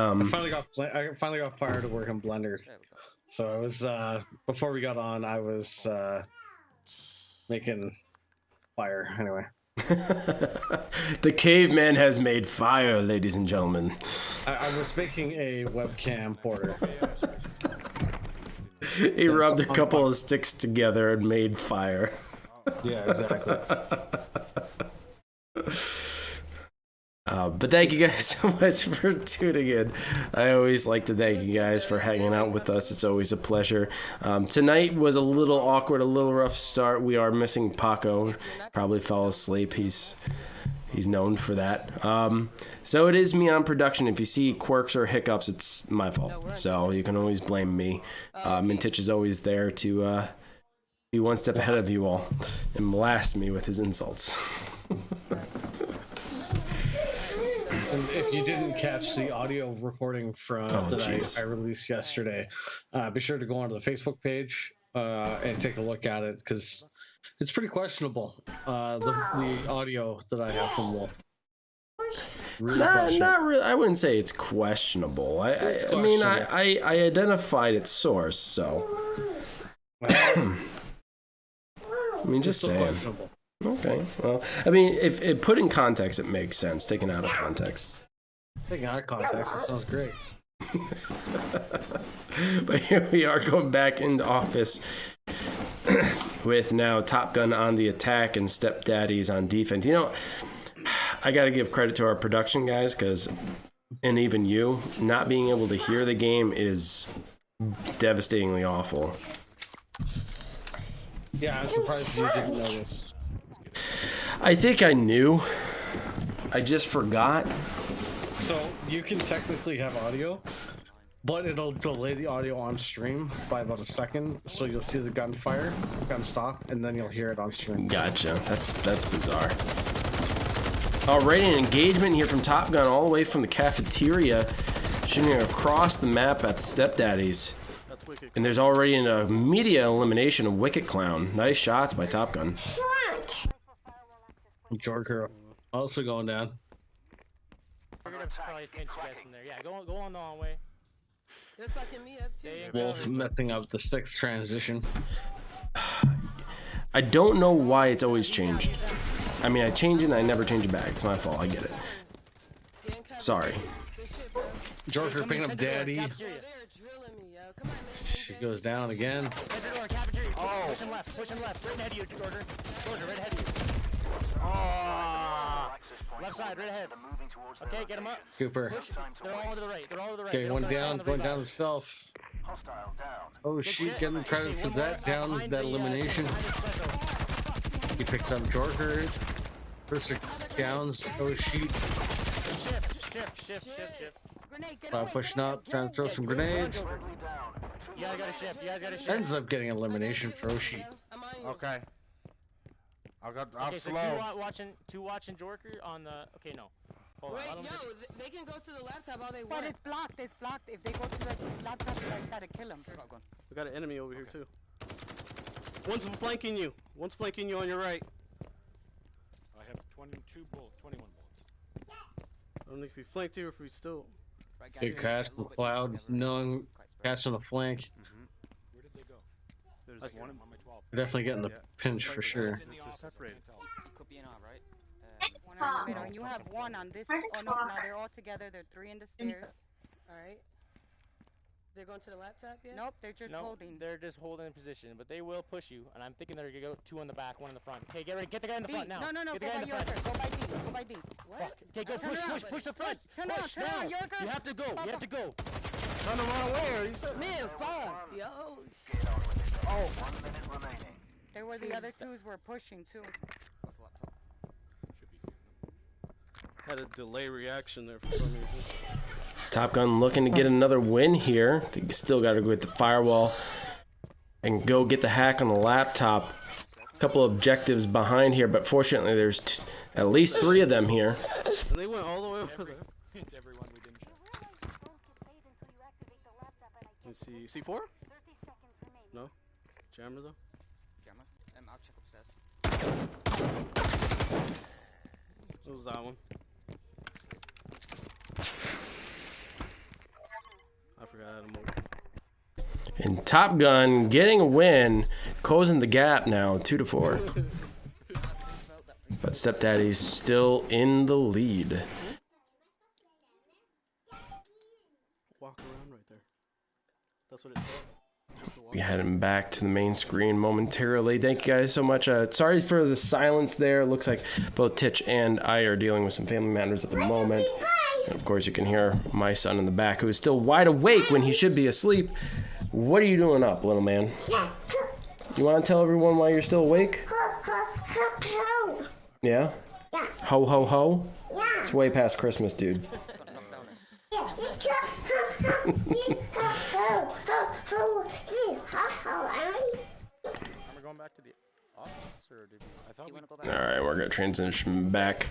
I finally got fire to work in Blender. There we go. So I was before we got on, I was making fire anyway. The caveman has made fire, ladies and gentlemen. I was making a webcam border. He rubbed a couple of sticks together and made fire. Yeah, exactly. But thank you guys so much for tuning in. I always like to thank you guys for hanging out with us. It's always a pleasure. Tonight was a little awkward, a little rough start. We are missing Paco. Probably fell asleep. He's known for that. So it is me on production. If you see quirks or hiccups, it's my fault. So you can always blame me. Mintich is always there to be one step ahead of you all and blast me with his insults. And if you didn't catch the audio recording from that I released yesterday, be sure to go onto the Facebook page and take a look at it because it's pretty questionable. The audio that I have from Wolf. Really Not really. I wouldn't say it's questionable. I mean, I identified its source, so. I mean, just saying. Okay. Well, I mean, if put in context, it makes sense. Taken out of context. Taken out of context, it sounds great. But here we are going back into office with now Top Gun on the attack and Step-Daddies on defense. You know, I got to give credit to our production guys because, and even you, not being able to hear the game is devastatingly awful. Yeah, I'm surprised you didn't notice. I think I knew. I just forgot. So you can technically have audio, but it'll delay the audio on stream by about a second. So you'll see the gun stop, and then you'll hear it on stream. Gotcha. That's bizarre. Alrighty, an engagement here from Top Gun all the way from the cafeteria, shooting across the map at the Step-Daddies. And there's already an immediate elimination of Wicket Clown. Nice shots by Top Gun. Jorker also going down. We're gonna probably pinch you guys from there. Yeah, go on the long way. They're fucking me up too. Wolf messing up the 6th transition. I don't know why it's always changed. I mean, I change it and I never change it back. It's my fault. I get it. Sorry. Jorker picking up Da-Dee. They're drilling me, yo. Come on, man. She goes down again. Oh. Push him left, right ahead of you, Georgia, right ahead of you. Oh. Left side, right ahead. Okay, get him up. Cooper. Push. They're all to the right. Okay, one down, going down himself. Hostile down. Oh, shit, getting credit for that. Down that elimination. He picks up Jorker. First downs. Oh, shit. Shift. Grenade, get While away, pushing get away, up, trying to throw some grenades. You guys gotta shift. You guys gotta shift. Ends up getting elimination for Oshi. I'm on you. Okay. I'm Okay, so slow. two watching Jorker on the. Okay, no. Hold Wait, on. yo, they can go to the laptop all they But want. it's blocked. It's blocked. If they go to the laptop, you guys gotta kill them. We got an enemy over here too. One's flanking you. One's flanking you on your right. I have 21 bullets. I don't know if he flanked you or if he still. Big crash from Cloud. No catch on the flank. Where did they go? There's one on my 12. We're definitely getting the pinch for sure. Separated. Could be in R, right? One in the middle. And you have one on this. Oh no, no, they're all together. They're 3 in the stairs. Alright. They're going to the laptop yet? Nope, they're just holding. They're just holding position, but they will push you. And I'm thinking they're gonna go 2 on the back, 1 in the front. Okay, get ready. Get the guy in the front now. No, Get the go guy by in the front. Yorker. Go by D. Go by D. What? Okay, go push the front. Turn Push around, now. Yorker. You have to go. You have to go. Turn around where? You said. Man, fuck. Yo, Oh, 1 minute remaining. They were the other twos were pushing too. What's the laptop? Had a delay reaction there for some reason. Top Gun looking to get another win here. They still got to go with the Firewall and go get the hack on the laptop. A couple objectives behind here, but fortunately there's at least 3 of them here. And they went all the way over there. It's everyone we didn't show. Let's see. C4? No. Jammer though. Camera? I'll check upstairs. What was that one? I forgot how to move. And Top Gun getting a win, closing the gap now, 2-4. But Stepdaddy's still in the lead. Walk around right there. That's what it said. Just to walk. We heading back to the main screen momentarily. Thank you guys so much. Sorry for the silence there. It looks like both Titch and I are dealing with some family matters at the moment. And of course, you can hear my son in the back, who is still wide awake when he should be asleep. What are you doing up, little man? You want to tell everyone why you're still awake? Yeah? Ho, ho, ho? It's way past Christmas, dude. Are we going back to the office or did I thought we All right, we're going to transition back.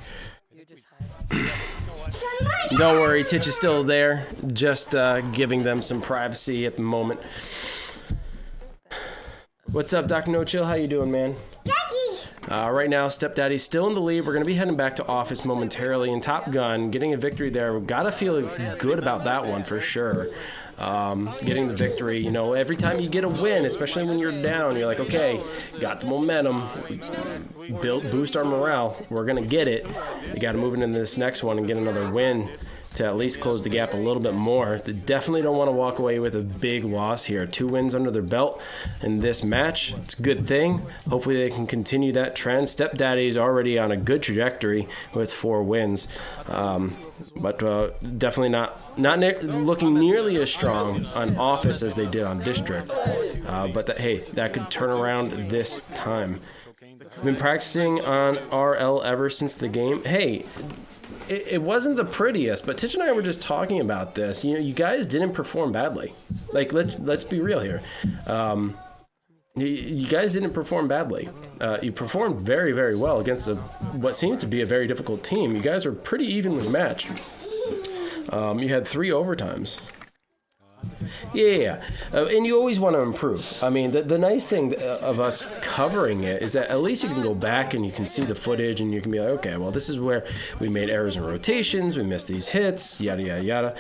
you're just hiding. Don't worry, Titch is still there. Just giving them some privacy at the moment. What's up, Dr. No Chill? How you doing, man? Right now, Stepdaddy's still in the lead. We're going to be heading back to office momentarily. And Top Gun, getting a victory there. We've got to feel good about that one for sure. Getting the victory, you know, every time you get a win, especially when you're down, you're like, okay, got the momentum, boost our morale. We're going to get it. We got to move into this next one and get another win to at least close the gap a little bit more. They definitely don't want to walk away with a big loss here. 2 wins under their belt in this match. It's a good thing. Hopefully they can continue that trend. Stepdaddy's already on a good trajectory with 4 wins. But definitely not looking nearly as strong on office as they did on district. But hey, that could turn around this time. I've been practicing on RL ever since the game. Hey, it wasn't the prettiest, but Titch and I were just talking about this. You know, you guys didn't perform badly. Like, let's be real here. You guys didn't perform badly. You performed very, very well against what seemed to be a very difficult team. You guys were pretty evenly matched. You had 3 overtimes. Yeah. And you always want to improve. I mean, the nice thing of us covering it is that at least you can go back and you can see the footage and you can be like, okay, well, this is where we made errors in rotations, we missed these hits, yada, yada, yada.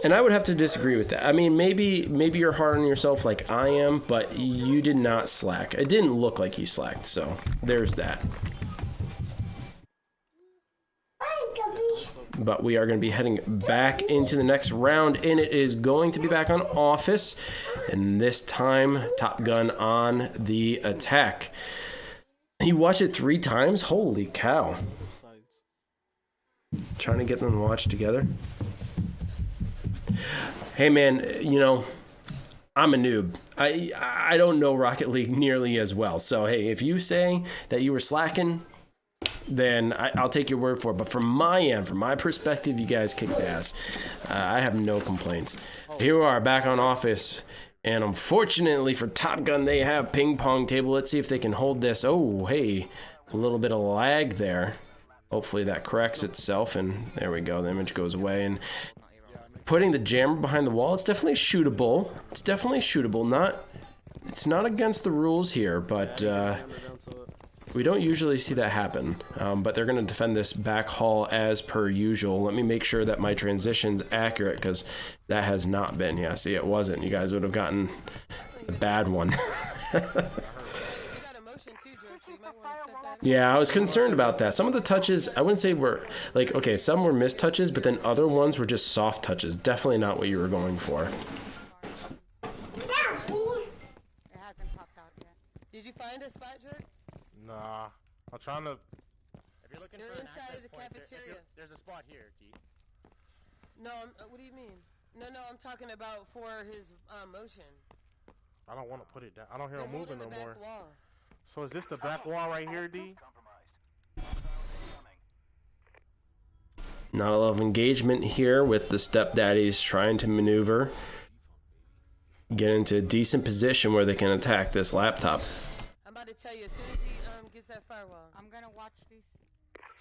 And I would have to disagree with that. I mean, maybe you're hard on yourself like I am, but you did not slack. It didn't look like you slacked, so there's that. But we are going to be heading back into the next round, and it is going to be back on office, and this time Top Gun on the attack. You watched it 3 times? Holy cow. Trying to get them to watch together. Hey man, you know, I'm a noob. I don't know Rocket League nearly as well. So hey, if you say that you were slacking, then I'll take your word for it. But from my end, from my perspective, you guys kicked ass. I have no complaints. Here we are, back on Office. And unfortunately for Top Gun, they have ping pong table. Let's see if they can hold this. Oh, hey, a little bit of lag there. Hopefully that corrects itself, and there we go. The image goes away. And putting the jammer behind the wall, it's definitely shootable. It's definitely shootable. It's not against the rules here, but we don't usually see that happen. But they're going to defend this back hall as per usual. Let me make sure that my transition's accurate, because that has not been. Yeah, see, it wasn't. You guys would have gotten the bad one. Yeah, I was concerned about that. Some of the touches, I wouldn't say were, like, okay, some were missed touches, but then other ones were just soft touches. Definitely not what you were going for. It hasn't popped out yet. Did you find a spot, Jerk? Nah. I'm trying to... If you're looking They're for an inside access the point, cafeteria. there's a spot here, D. No, what do you mean? No, I'm talking about for his motion. I don't want to put it down. I don't hear They're him moving holding no the more. back wall. So is this the back wall right here, D? Not a lot of engagement here with the stepdaddies trying to maneuver. Get into a decent position where they can attack this laptop. I'm about to tell you, as soon as he gets that firewall. I'm gonna watch these.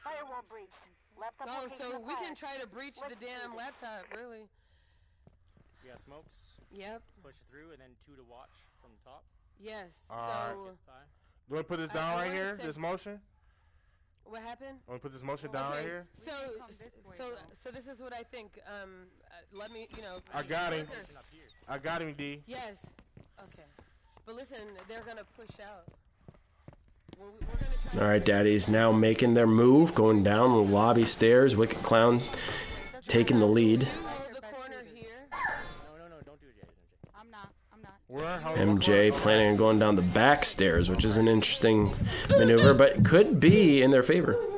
Firewall breached. Laptop Oh, location so we acquired. can try to breach the damn laptop, really. We got smokes. Yep. Push it through, and then 2 to watch from the top. Yes. Alright. So, Do I put this down right here? This motion? what happened? I want to put this motion down right here? So, so this is what I think. Let me, I got him. Worker. I got him, D. Yes. Okay. But listen, they're gonna push out. We're gonna try. All right, Daddies now making their move, going down the lobby stairs. Wicked Clown taking the lead. Hold the corner here. No, don't do it yet. I'm not. Where? MJ planning on going down the back stairs, which is an interesting maneuver, but could be in their favor. Oh,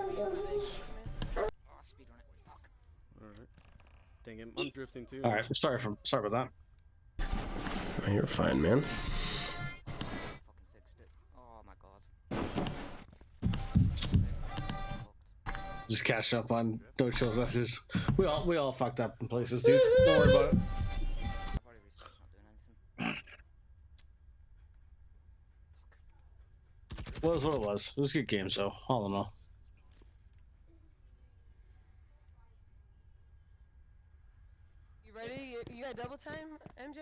speed run it. Fuck. Alright. Dang it, I'm drifting too. All right, sorry about that. You're fine, man. Fucking fixed it. Oh my god. Just catching up on No Chill's messages. We all fucked up in places, dude. Don't worry about it. I've already researched, not doing anything. Well, it was what it was. It was good games, though, all in all. You ready? You got double time, MJ?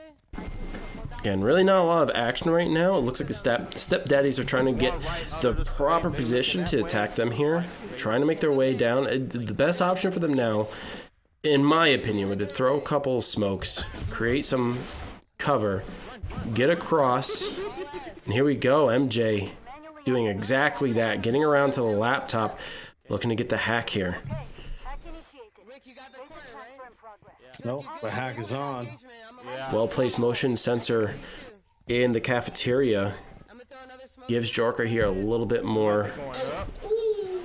Again, really not a lot of action right now. It looks like the stepdaddies are trying to get the proper position to attack them here. Trying to make their way down. The best option for them now, in my opinion, would be to throw a couple smokes, create some cover, get across, and here we go. MJ doing exactly that, getting around to the laptop, looking to get the hack here. Rick, you got the corner, right? Nope, the hack is on. Well-placed motion sensor in the cafeteria gives Jorker here a little bit more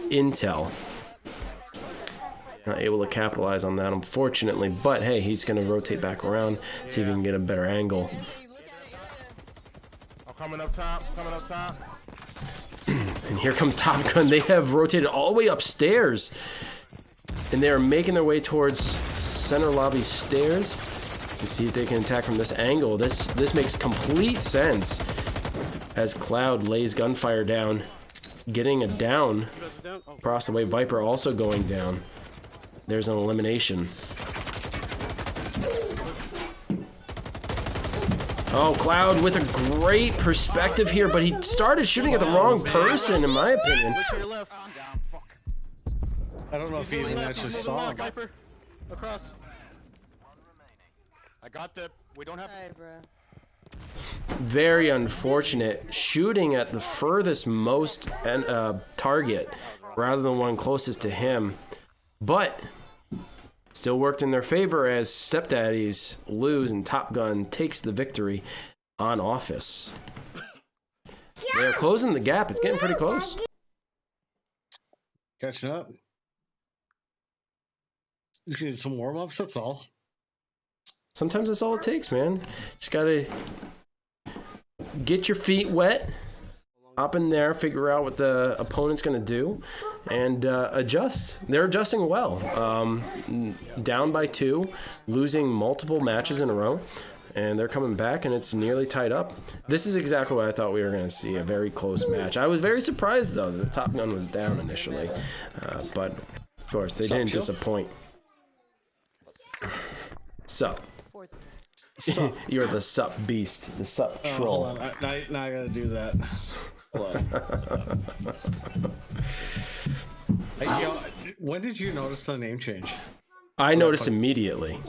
intel. Not able to capitalize on that, unfortunately, but hey, he's going to rotate back around, see if he can get a better angle. I'm coming up top, And here comes Top Gun. They have rotated all the way upstairs, and they are making their way towards center lobby stairs. Let's see if they can attack from this angle. This makes complete sense as Cloud lays gunfire down, getting a down across the way. Viper also going down. There's an elimination. Oh, Cloud with a great perspective here, but he started shooting at the wrong person, in my opinion. Look to your left. I don't know if he even actually saw him. Viper. Across. I got the... We don't have... Alright, bro. Very unfortunate. Shooting at the furthest most target rather than one closest to him. But still worked in their favor as stepdaddies lose and Top Gun takes the victory on Office. They're closing the gap. It's getting pretty close. Catching up. Just need some warm-ups, that's all. Sometimes that's all it takes, man. Just gotta get your feet wet. hop in there, figure out what the opponent's going to do, and adjust. They're adjusting well. Down by 2, losing multiple matches in a row, and they're coming back, and it's nearly tied up. This is exactly what I thought we were going to see, a very close match. I was very surprised, though, that the Top Gun was down initially, but of course, they didn't disappoint. Sup. You're the sup beast, the sup troll. Hold on. Now I gotta do that. Hold on. When did you notice the name change? I noticed immediately.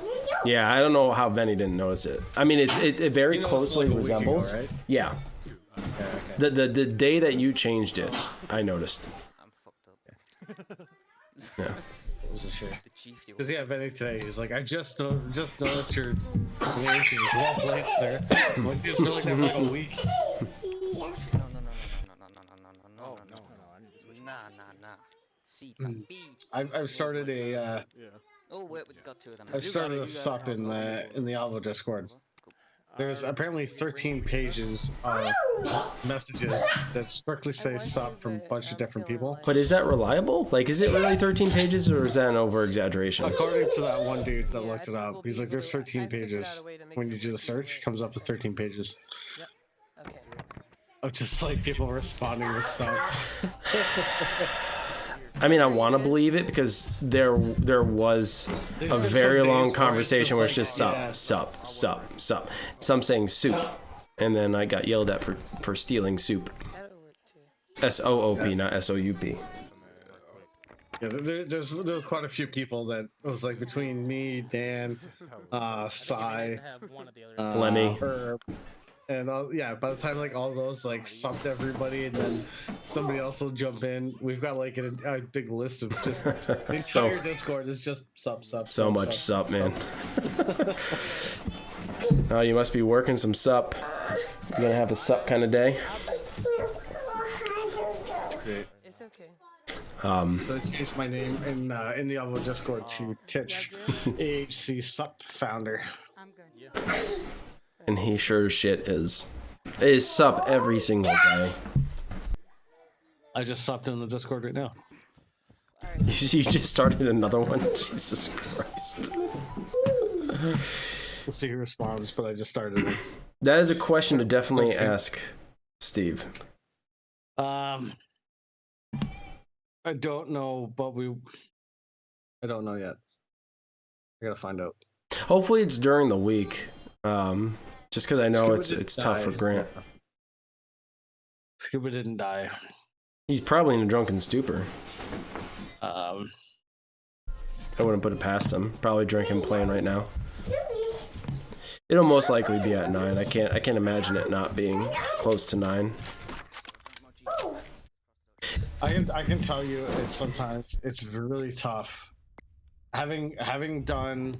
Yeah, I don't know how Benny didn't notice it. I mean, it very closely like resembles. Ago, right? Yeah. Okay. The day that you changed it, I noticed. I'm fucked up. Yeah. Because Benny today, he's like, I just noticed your name change. Well played, sir. Like, just know like that for like a week. I've started a. Oh wait, we've got 2 of them. I've started a sup in the Alvo Discord. There's apparently 13 pages of messages that strictly say sup from a bunch of different people. But is that reliable? Like, is it really 13 pages, or is that an over-exaggeration? According to that one dude that looked it up, he's like, there's 13 pages. When you do the search, it comes up with 13 pages. Okay. Of just like people responding with sup. I mean, I want to believe it because there was a very long conversation where it's just sup. Some saying soup, and then I got yelled at for stealing soup. S-O-O-P, not S-O-U-P. Yeah, there's quite a few people that it was like between me, Dan, Sai, Lemmy. Herb, and yeah, by the time like all those like supped everybody, and then somebody else will jump in. We've got like a big list of just the entire Discord is just sup. So much sup, man. Oh, you must be working some sup. You gonna have a sup kind of day? It's great. It's okay. So I changed my name in the Alvo Discord to Titch, AHC Sup Founder. I'm good. And he sure as shit is sup every single day. I just supped in the Discord right now. You just started another one? Jesus Christ. We'll see who responds, but I just started it. That is a question to definitely ask Steve. I don't know, but I don't know yet. I gotta find out. Hopefully it's during the week. Just because I know Scuba it's tough for Grant. Scuba didn't die. He's probably in a drunken stupor. I wouldn't put it past him. Probably drinking, playing right now. It'll most likely be at 9. I can't imagine it not being close to 9. I can tell you sometimes it's really tough. Having done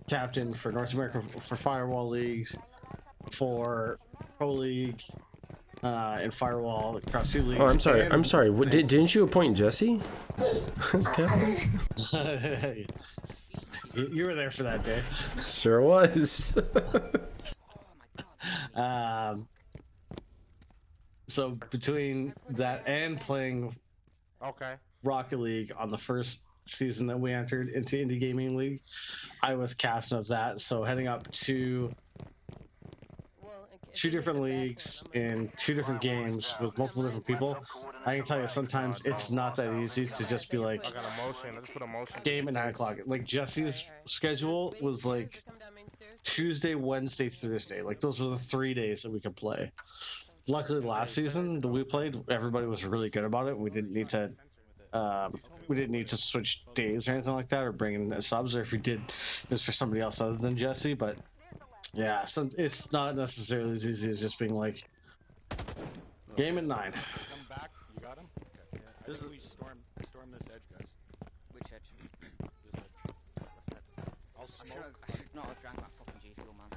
captain for North America for Firewall leagues, for Pro League, and Firewall across 2 leagues. Oh, I'm sorry. What, didn't you appoint Jesse as captain? You were there for that day. Sure was. So between that and playing Rocket League on the first season that we entered into Indie Gaming League, I was captain of that. So heading up to 2 different leagues in 2 different games with multiple different people, I can tell you sometimes it's not that easy to just be like, game at 9 o'clock. Like Jesse's schedule was like Tuesday, Wednesday, Thursday. Like those were the 3 days that we could play. Luckily last season that we played, everybody was really good about it. We didn't need to switch days or anything like that, or bring in subs, or if we did, it was for somebody else other than Jesse. But yeah, so it's not necessarily as easy as just being like game at 9. Come back. You got him? Okay. Yeah, I think we storm this edge, guys. Which edge? This edge. What's that? I'll smoke. I should not have drank that fucking G Fuel, man.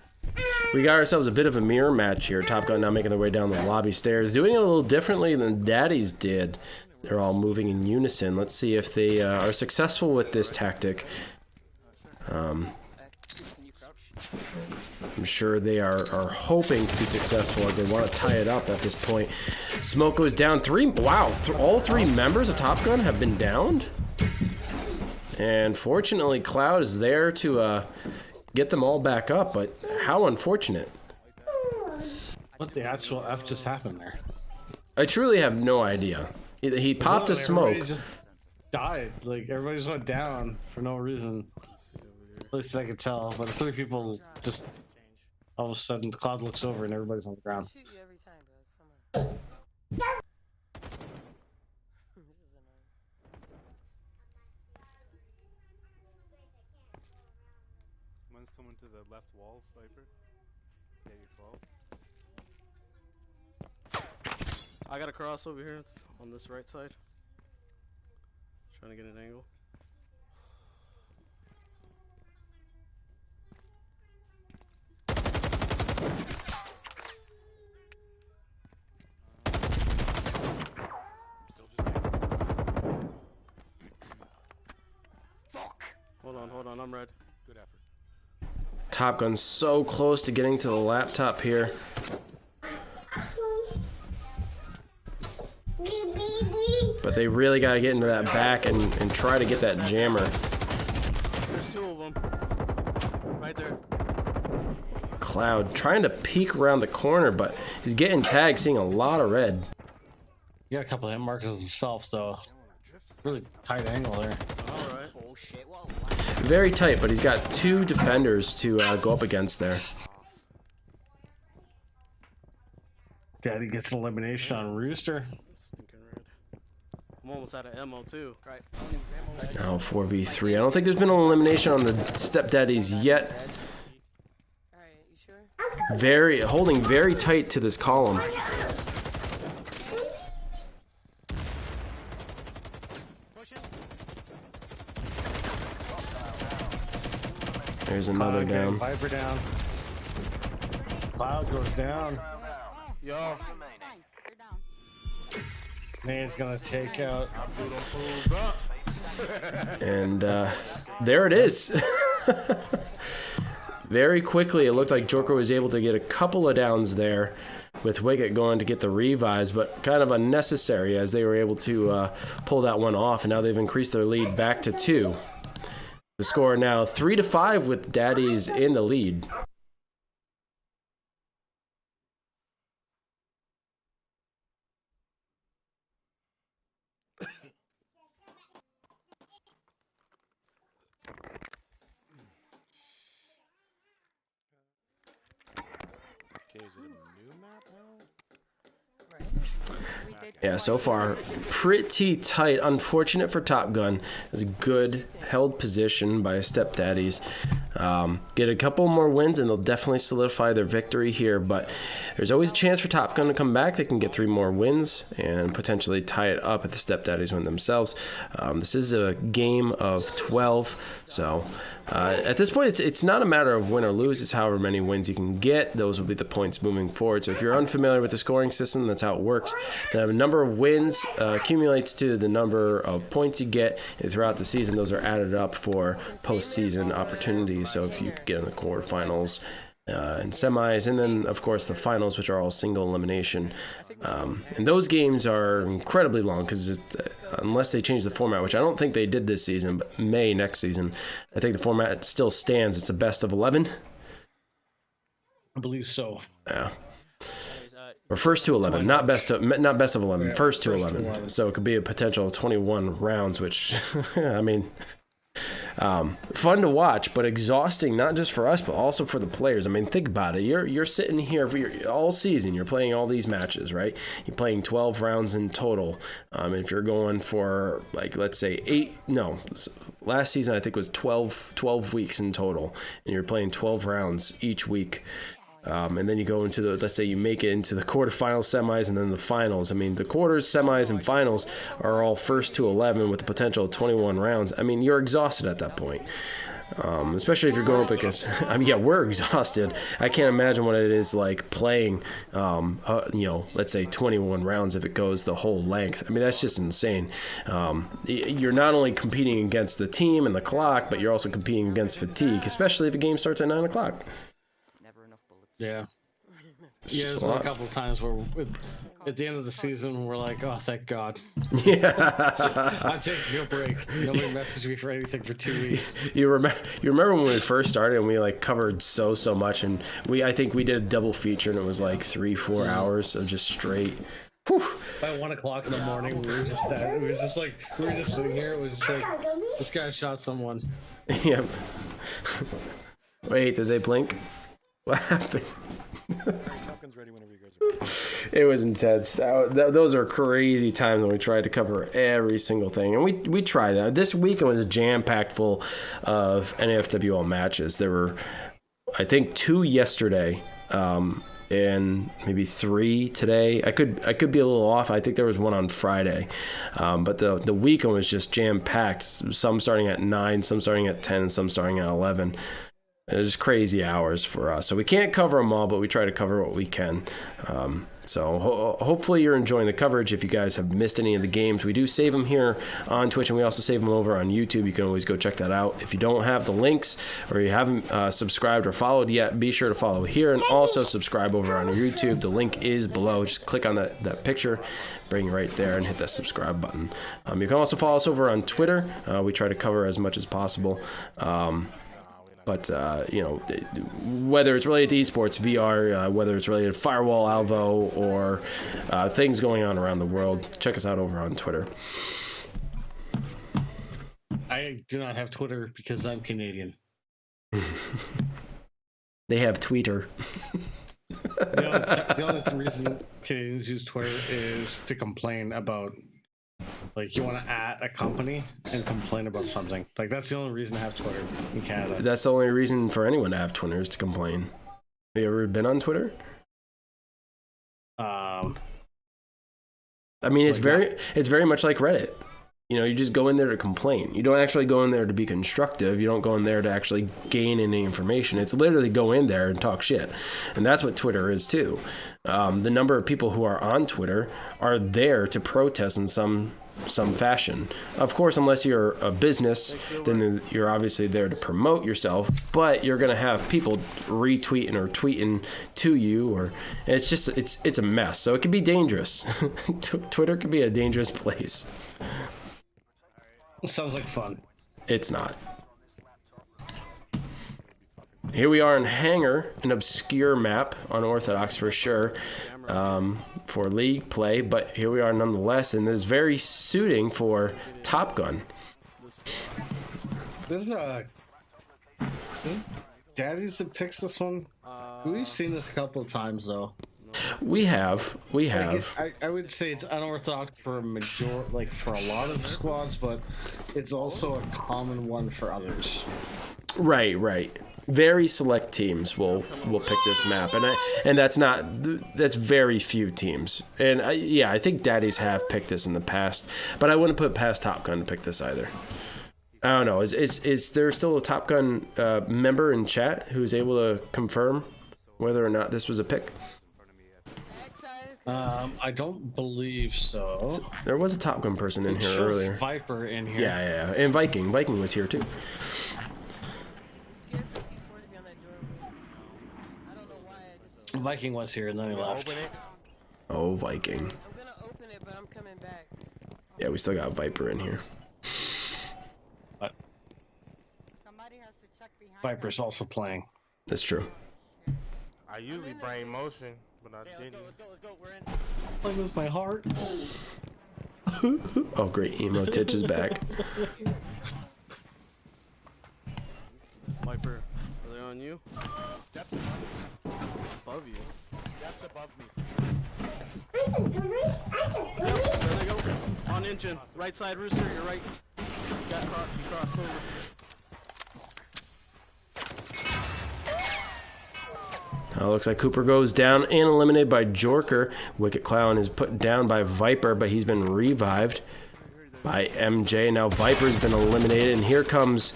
We got ourselves a bit of a mirror match here. Top Gun now making their way down the lobby stairs, doing it a little differently than Da-Dees did. They're all moving in unison. Let's see if they are successful with this tactic. I'm sure they are hoping to be successful as they want to tie it up at this point. Smoke goes down. All three members of Top Gun have been downed. And fortunately, Cloud is there to get them all back up, but how unfortunate. What the actual F just happened there? I truly have no idea. He popped a smoke. Everybody just died. Like, everybody just went down for no reason. At least I could tell. But 3 people just... All of a sudden, the Cloud looks over and everybody's on the ground. Shoot you every time, bro. Come on. This is annoying. One's coming to the left wall, Viper. Yeah, you're 12. I got a cross over here. It's on this right side. Trying to get an angle. Hold on, I'm red. Good effort. Top Gun's so close to getting to the laptop here. But they really got to get into that back and try to get that jammer. There's 2 of them. Right there. Cloud trying to peek around the corner, but he's getting tagged, seeing a lot of red. You got a couple of hit markers himself, so really tight angle there. All right. Oh shit, what? Very tight, but he's got 2 defenders to go up against there. Da-Dee gets an elimination on Rooster. Stinking red. I'm almost out of ammo too. Right. Now 4v3. I don't think there's been an elimination on the stepdaddies yet. Alright, you sure? Holding very tight to this column. There's another down. Viper down. Cloud goes down. Yo. Man's gonna take out. And there it is. Very quickly, it looked like Joker was able to get a couple of downs there with Wicket going to get the revives, but kind of unnecessary as they were able to pull that one off, and now they've increased their lead back to 2. The score now 3-5 with Da-Dees in the lead. Okay, is it a new map now? Yeah, so far, pretty tight. Unfortunate for Top Gun. It's a good held position by Stepdaddies. Get a couple more wins and they'll definitely solidify their victory here, but there's always a chance for Top Gun to come back. They can get 3 more wins and potentially tie it up if the Stepdaddies win themselves. This is a game of 12, so at this point, it's not a matter of win or lose. It's however many wins you can get. Those will be the points moving forward. So if you're unfamiliar with the scoring system, that's how it works. The number of wins accumulates to the number of points you get, and throughout the season, those are added up for postseason opportunities. So if you could get in the quarterfinals and semis, and then of course the finals, which are all single elimination. And those games are incredibly long because unless they change the format, which I don't think they did this season, but may next season, I think the format still stands. It's a best of 11. I believe so. Yeah. Or first to 11, not best of 11, first to 11. So it could be a potential 21 rounds, which I mean, fun to watch, but exhausting, not just for us, but also for the players. I mean, think about it. You're sitting here for all season. You're playing all these matches, right? You're playing 12 rounds in total. If you're going for, like, let's say last season I think was 12 weeks in total, and you're playing 12 rounds each week. And then you go into let's say you make it into the quarterfinals, semis, and then the finals. I mean, the quarters, semis, and finals are all first to 11 with the potential of 21 rounds. I mean, you're exhausted at that point. Especially if you're going up against, I mean, yeah, we're exhausted. I can't imagine what it is like playing, let's say 21 rounds if it goes the whole length. I mean, that's just insane. You're not only competing against the team and the clock, but you're also competing against fatigue, especially if a game starts at 9 o'clock. Yeah. It's Yeah, just there's a been a lot. couple of times where at the end of the season we're like, oh, thank God. Yeah. I'm taking a break. Nobody messaged me for anything for 2 weeks. You remember when we first started and we like covered so much, and I think we did a double feature and it was like 3-4 hours of just straight. Whew. By 1 o'clock in the morning, we were just dead. It was just like we were just sitting here. It was just like this guy shot someone. Yep. Wait, did they blink? What happened? Falcon's ready whenever you guys are. It was intense. Those are crazy times when we tried to cover every single thing, and we tried that. This weekend was jam-packed full of NAFWL matches. There were, I think, 2 yesterday, and maybe 3 today. I could be a little off. I think there was 1 on Friday, but the weekend was just jam-packed. Some starting at 9, some starting at 10, and some starting at 11. It was crazy hours for us. So we can't cover them all, but we try to cover what we can. So hopefully you're enjoying the coverage. If you guys have missed any of the games, we do save them here on Twitch, and we also save them over on YouTube. You can always go check that out. If you don't have the links or you haven't subscribed or followed yet, be sure to follow here and also subscribe over on YouTube. The link is below. Just click on that picture, bring you right there, and hit that subscribe button. You can also follow us over on Twitter. We try to cover as much as possible. But, whether it's related to esports, VR, whether it's related to Firewall, Alvo, or things going on around the world, check us out over on Twitter. I do not have Twitter because I'm Canadian. They have Tweeter. The only reason Canadians use Twitter is to complain about, like, you want to at a company and complain about something. Like, that's the only reason to have Twitter in Canada. That's the only reason for anyone to have Twitter is to complain. Have you ever been on Twitter? I mean, it's very much like Reddit. You know, you just go in there to complain. You don't actually go in there to be constructive. You don't go in there to actually gain any information. It's literally go in there and talk shit. And that's what Twitter is too. The number of people who are on Twitter are there to protest in some fashion. Of course, unless you're a business, then you're obviously there to promote yourself, but you're going to have people retweeting or tweeting to you, or it's just, it's a mess. So it can be dangerous. Twitter can be a dangerous place. Sounds like fun. It's not. Here we are in Hangar, an obscure map, unorthodox for sure, for league play, but here we are nonetheless, and this is very suiting for Top Gun. This is Da-Dees that picks this one. We've seen this a couple of times though. We have. I would say it's unorthodox for for a lot of squads, but it's also a common one for others. Right. Very select teams will pick this map, and that's very few teams. And I think Da-Dees have picked this in the past, but I wouldn't put past Top Gun to pick this either. I don't know. Is there still a Top Gun member in chat who's able to confirm whether or not this was a pick? I don't believe so. There was a Top Gun person in here earlier. Viper in here. Yeah, and Viking was here too. Viking was here and then he left. Oh, Viking. I'm gonna open it, but I'm coming back. Yeah, we still got Viper in here. But Somebody has to check behind. Viper's also playing. That's true. I usually brain motion, but I didn't. Let's go. We're in. I lose my heart. Oh, great. Emo Titch is back. Viper, are they on you? Steps Above you. Steps above me. There they go. On engine. Right side, Rooster. You're right. You crossed over. Looks like Cooper goes down and eliminated by Jorker. Wicked Clown is put down by Viper, but he's been revived by MJ. Now Viper's been eliminated, and here comes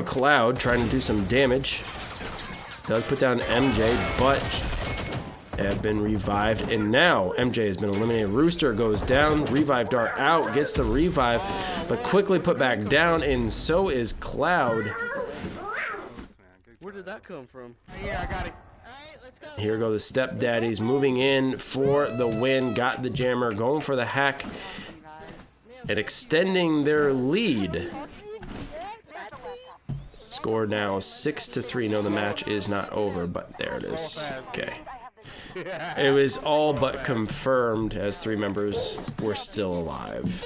Cloud trying to do some damage. Does put down MJ, but have been revived, and now MJ has been eliminated. Rooster goes down, revive dart out, gets the revive, but quickly put back down, and so is Cloud. Where did that come from? Yeah, I got it. Here go the stepdaddies moving in for the win. Got the jammer, going for the hack, and extending their lead. Score now 6-3. No, the match is not over, but there it is. Okay. It was all but confirmed as 3 members were still alive.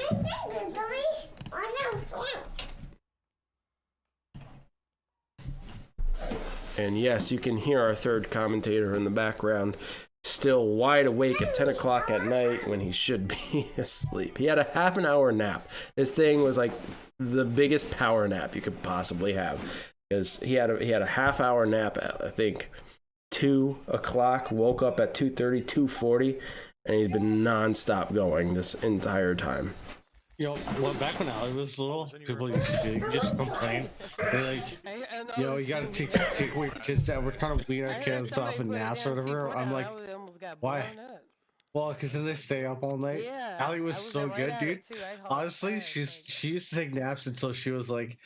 And yes, you can hear our third commentator in the background, still wide awake at 10 o'clock at night when he should be asleep. He had a half an hour nap. This thing was like the biggest power nap you could possibly have, because he had a half hour nap at, I think, 2 o'clock, woke up at 2:30, 2:40, and he's been non-stop going this entire time. You know, well, back when I was little, people used to just complain. They're like, you know, you gotta take away kids that were trying to beat our kids off in naps or whatever. I'm like, why? Well, because then they stay up all night. Yeah, Allie was so good, dude. Honestly, she used to take naps until she was like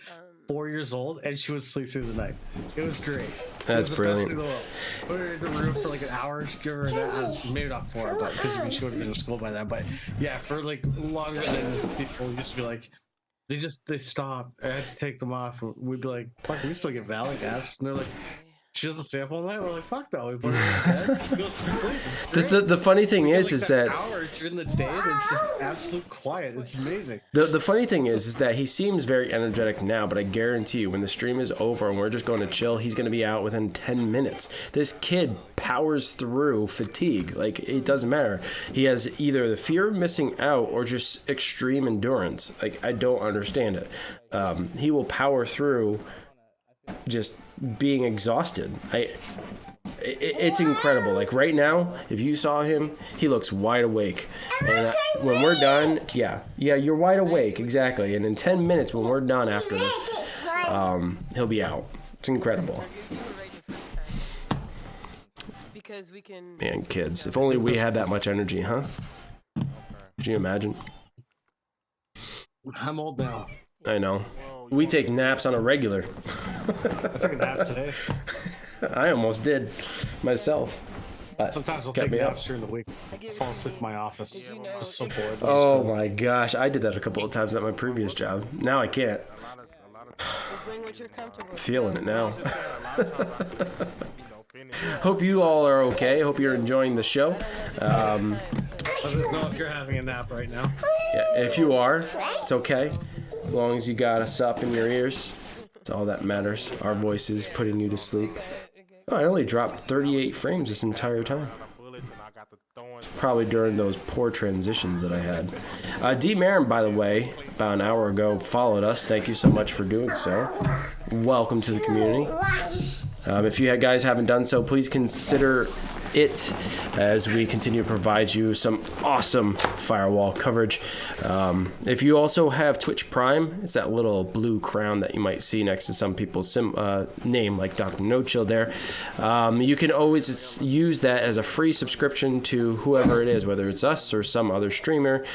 4 years old, and she would sleep through the night. It was great. That's brilliant. Best thing in the world. Put her in the room for like an hour, give her that. Maybe not 4, but because she would have been in school by then. But yeah, for like longer than people used to be like, they stop. I had to take them off. We'd be like, fuck, we still get valley naps, and they're like, she doesn't stay up all night. We're like, fuck that. We put her in bed. She goes to sleep. The funny thing is that hour during the day, it's just absolute quiet. It's amazing. The funny thing is that he seems very energetic now, but I guarantee you, when the stream is over and we're just going to chill, he's going to be out within 10 minutes. This kid powers through fatigue. Like, it doesn't matter. He has either the fear of missing out or just extreme endurance. Like, I don't understand it. He will power through just being exhausted. It's incredible. Like right now, if you saw him, he looks wide awake. And when we're done, yeah, you're wide awake, exactly. And in 10 minutes, when we're done after this, he'll be out. It's incredible. Because we can. Man, kids, if only we had that much energy, huh? Could you imagine? I'm old now. I know. We take naps on a regular. I took a nap today. I almost did myself. But sometimes I'll take naps during the week. Fall asleep in my office. I'm so bored. Oh my gosh, I did that a couple of times at my previous job. Now I can't. Feeling it now. Hope you all are okay. Hope you're enjoying the show. Let us know if you're having a nap right now. Yeah, if you are, it's okay. As long as you got us up in your ears, that's all that matters. Our voices putting you to sleep. Oh, I only dropped 38 frames this entire time. Probably during those poor transitions that I had. D. Marin, by the way, about an hour ago, followed us. Thank you so much for doing so. Welcome to the community. If you guys haven't done so, please consider it as we continue to provide you some awesome Firewall coverage. If you also have Twitch Prime, it's that little blue crown that you might see next to some people's name, like Dr. No Chill there. You can always use that as a free subscription to whoever it is, whether it's us or some other streamer.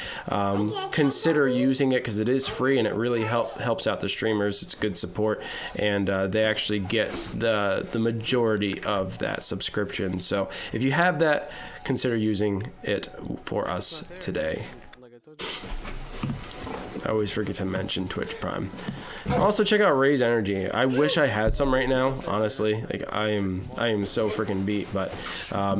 Consider using it because it is free and it really helps out the streamers. It's good support, and they actually get the majority of that subscription. So if you have that, consider using it for us today. I always forget to mention Twitch Prime. Also check out Raise Energy. I wish I had some right now, honestly. Like I am so freaking beat. But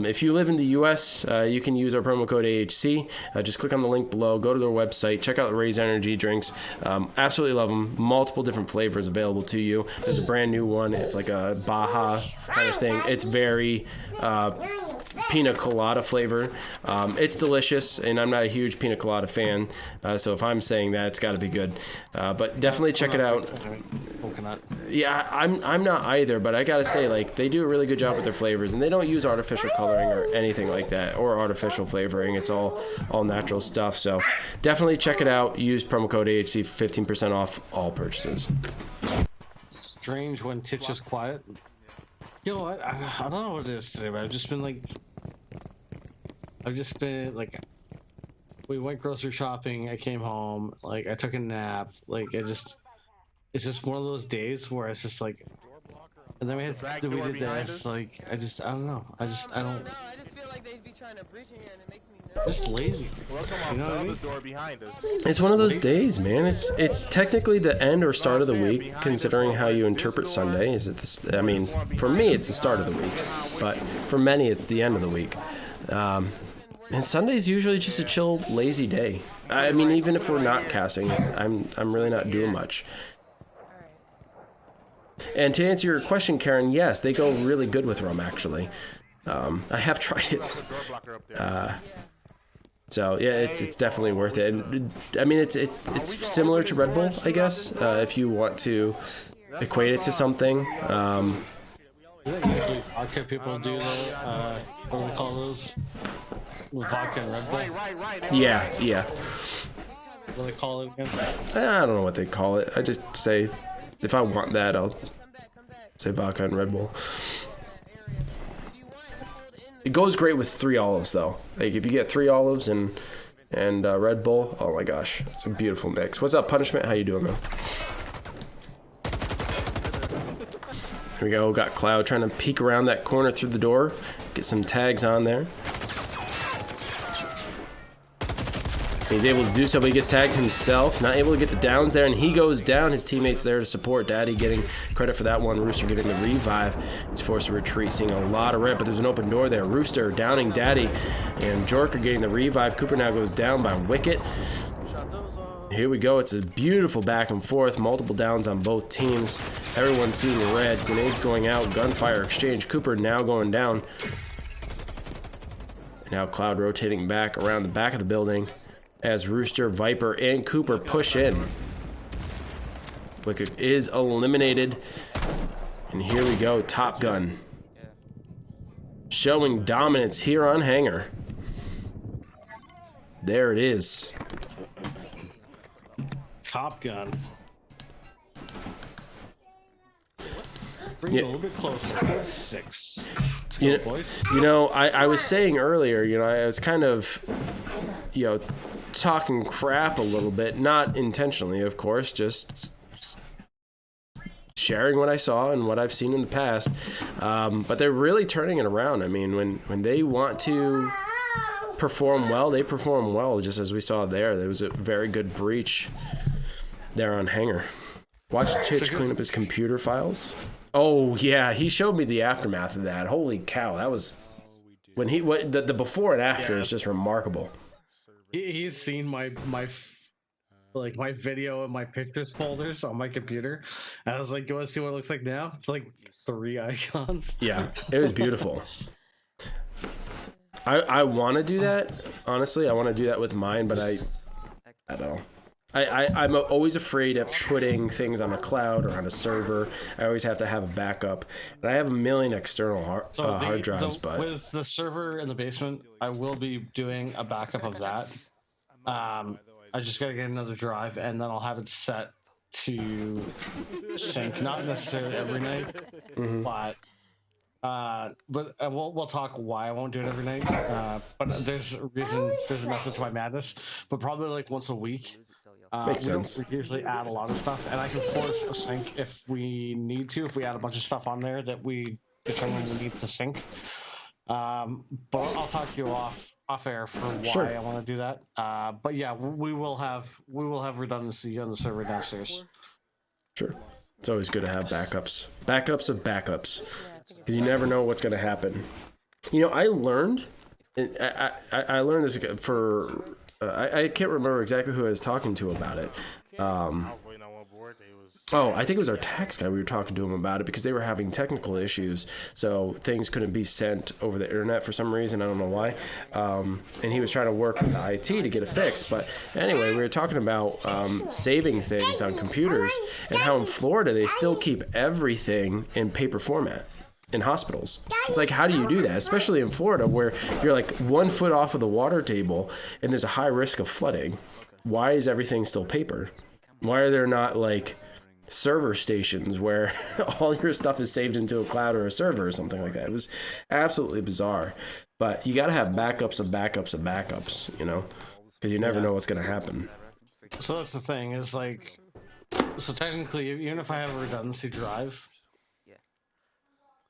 if you live in the US, you can use our promo code AHC. Just click on the link below, go to their website, check out the Raise Energy drinks. Absolutely love them. Multiple different flavors available to you. There's a brand new one. It's like a Baja kind of thing. It's very pina colada flavor. It's delicious, and I'm not a huge pina colada fan, so if I'm saying that, it's got to be good. But definitely check it out. Yeah, I'm not either, but I gotta say, like, they do a really good job with their flavors, and they don't use artificial coloring or anything like that, or artificial flavoring. It's all natural stuff. So definitely check it out. Use promo code AHC for 15% off all purchases. Strange when Titch is quiet. You know what? I don't know what it is today, but I've just been like, we went grocery shopping, I came home, like I took a nap, like it's just one of those days where it's just like And then we back did door this. behind us? Like, I just don't know. I don't. No, I just feel like they'd be trying to breach in here, and it makes me nervous. Just lazy. Well, come You know on, what I the mean? other door behind us. It's one of those days, man. It's technically the end or start of the week, considering how you interpret Sunday. Is it? I mean, for me, it's the start of the week, but for many, it's the end of the week. And Sunday's usually just a chill, lazy day. I mean, even if we're not casting, I'm really not doing much. And to answer your question, Karen, yes, they go really good with rum, actually. I have tried it. So yeah, it's definitely worth it. And I mean, it's similar to Red Bull, I guess, if you want to equate it to something. Vodka people do the what do they call those? Vodka and Red Bull. Yeah. What do they call it again? I don't know what they call it. I just say, if I want that, I'll say vodka and Red Bull. It goes great with 3 olives, though. Like, if you get 3 olives and Red Bull, oh my gosh, it's a beautiful mix. What's up, Punishment? How you doing, man? Here we go. Got Cloud trying to peek around that corner through the door. Get some tags on there. He's able to do so, but he gets tagged himself. Not able to get the downs there, and he goes down. His teammates there to support. Da-Dee getting credit for that one. Rooster getting the revive. He's forced to retreat, seeing a lot of rip, but there's an open door there. Rooster downing Da-Dee, and Jorker getting the revive. Cooper now goes down by Wicket. Here we go. It's a beautiful back and forth. Multiple downs on both teams. Everyone's seeing red. Grenades going out. Gunfire exchange. Cooper now going down. And now Cloud rotating back around the back of the building as Rooster, Viper, and Cooper push in. Wicket is eliminated. And here we go. Top Gun. Showing dominance here on Hangar. There it is. Top Gun. Bring it a little bit closer. 6. You know, I was saying earlier, you know, I was kind of, you know, talking crap a little bit, not intentionally, of course, just sharing what I saw and what I've seen in the past. But they're really turning it around. I mean, when they want to perform well, they perform well, just as we saw there. There was a very good breach there on Hangar. Watch Chich clean up his computer files. Oh yeah, he showed me the aftermath of that. Holy cow, that was when the before and after is just remarkable. He's seen my video and my pictures folders on my computer. I was like, you want to see what it looks like now? It's like 3 icons. Yeah, it was beautiful. I want to do that, honestly. I want to do that with mine, but I don't know. I'm always afraid of putting things on a cloud or on a server. I always have to have a backup. And I have a million external hard drives, but with the server in the basement, I will be doing a backup of that. I just gotta get another drive, and then I'll have it set to sync. Not necessarily every night, but we'll talk why I won't do it every night. But there's a reason. There's a method to my madness. But probably like once a week. Makes sense. We usually add a lot of stuff, and I can force a sync if we need to. If we add a bunch of stuff on there that we determine we need to sync. But I'll talk to you off air for why I want to do that. But yeah, we will have redundancy on the server downstairs. Sure. It's always good to have backups. Backups of backups. Because you never know what's going to happen. You know, I learned this for... I can't remember exactly who I was talking to about it. I think it was our tax guy. We were talking to him about it because they were having technical issues. So things couldn't be sent over the internet for some reason. I don't know why. And he was trying to work with the IT to get it fixed. But anyway, we were talking about saving things on computers and how in Florida they still keep everything in paper format. In hospitals. It's like, how do you do that? Especially in Florida, where you're like 1 foot off of the water table and there's a high risk of flooding. Why is everything still paper? Why are there not like server stations where all your stuff is saved into a cloud or a server or something like that? It was absolutely bizarre. But you got to have backups of backups of backups, you know, because you never know what's going to happen. So that's the thing, is like, so technically, even if I have a redundancy drive,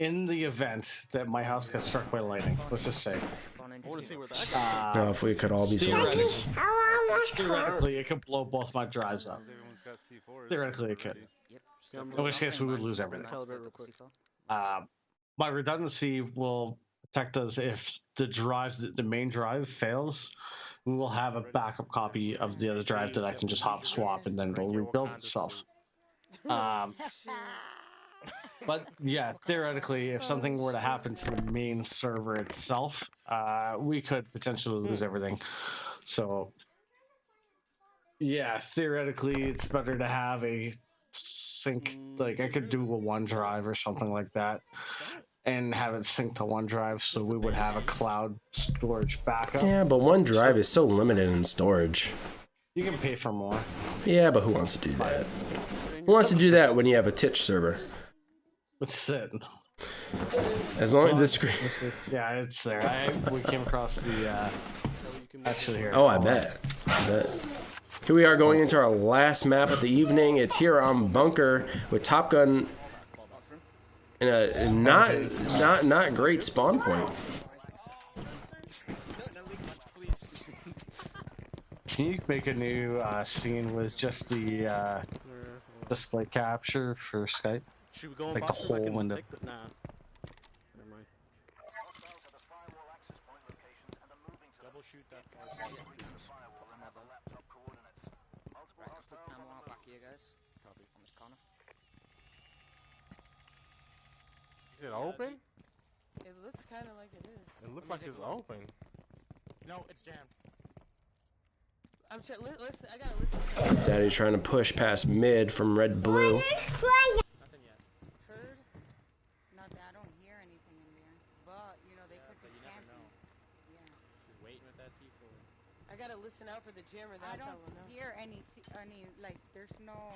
in the event that my house gets struck by lightning, let's just say. I want to see where that goes. If we could all be so lucky. Theoretically, it could blow both my drives up. Everyone's got C4s. Theoretically, it could. In which case, we would lose everything. Calibrate real quick. My redundancy will protect us if the main drive fails. We will have a backup copy of the other drive that I can just hop swap and then it'll rebuild itself. But yeah, theoretically, if something were to happen to the main server itself, we could potentially lose everything. So yeah, theoretically, it's better to have a sync. Like I could do a OneDrive or something like that, and have it sync to OneDrive, so we would have a cloud storage backup. Yeah, but OneDrive is so limited in storage. You can pay for more. Yeah, but who wants to do that? Who wants to do that when you have a Titch server? Let's sit. As long as the screen. Yeah, it's there. We came across the actually here. Oh, I bet. Here we are going into our last map of the evening. It's here on Bunker with Top Gun in a not great spawn point. Can you make a new scene with just the display capture for Skype? Should we go on like the whole window? Nah. Never mind. Double shoot that far side. Right, I'll put ammo out back here, guys. Probably on this corner. Is it open? It looks kind of like it is. It looks like it's open. No, it's jammed. I'm sure. Listen, I gotta listen. Daddy trying to push past mid from red blue. Nothing yet. Heard? Not that I don't hear anything in there, but you know they could be camping. Yeah. Just waiting with that C4. I gotta listen out for the jammer. I That's how don't we'll know. hear any like. There's no.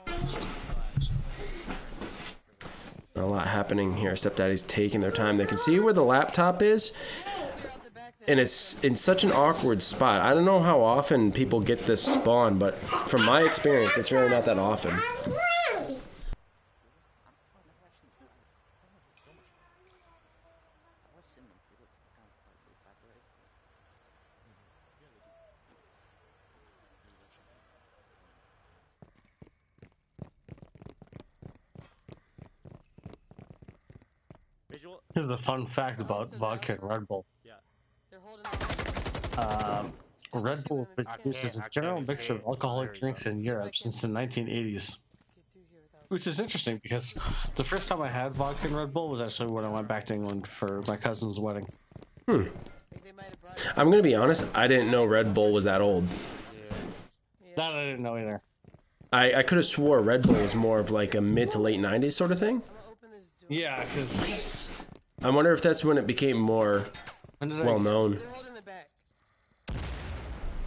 Not a lot happening here. Stepdaddy's taking their time. They can see where the laptop is, and it's in such an awkward spot. I don't know how often people get this spawn, but from my experience, it's really not that often. Visual. Here's a fun fact about vodka and Red Bull. Yeah. They're holding Red Bull has been used as a general mixture of alcoholic drinks in Europe since the 1980s. Which is interesting because the first time I had vodka and Red Bull was actually when I went back to England for my cousin's wedding. I'm gonna be honest, I didn't know Red Bull was that old. That I didn't know either. I could have swore Red Bull was more of like a mid to late 90s sort of thing. Yeah, because I wonder if that's when it became more well known.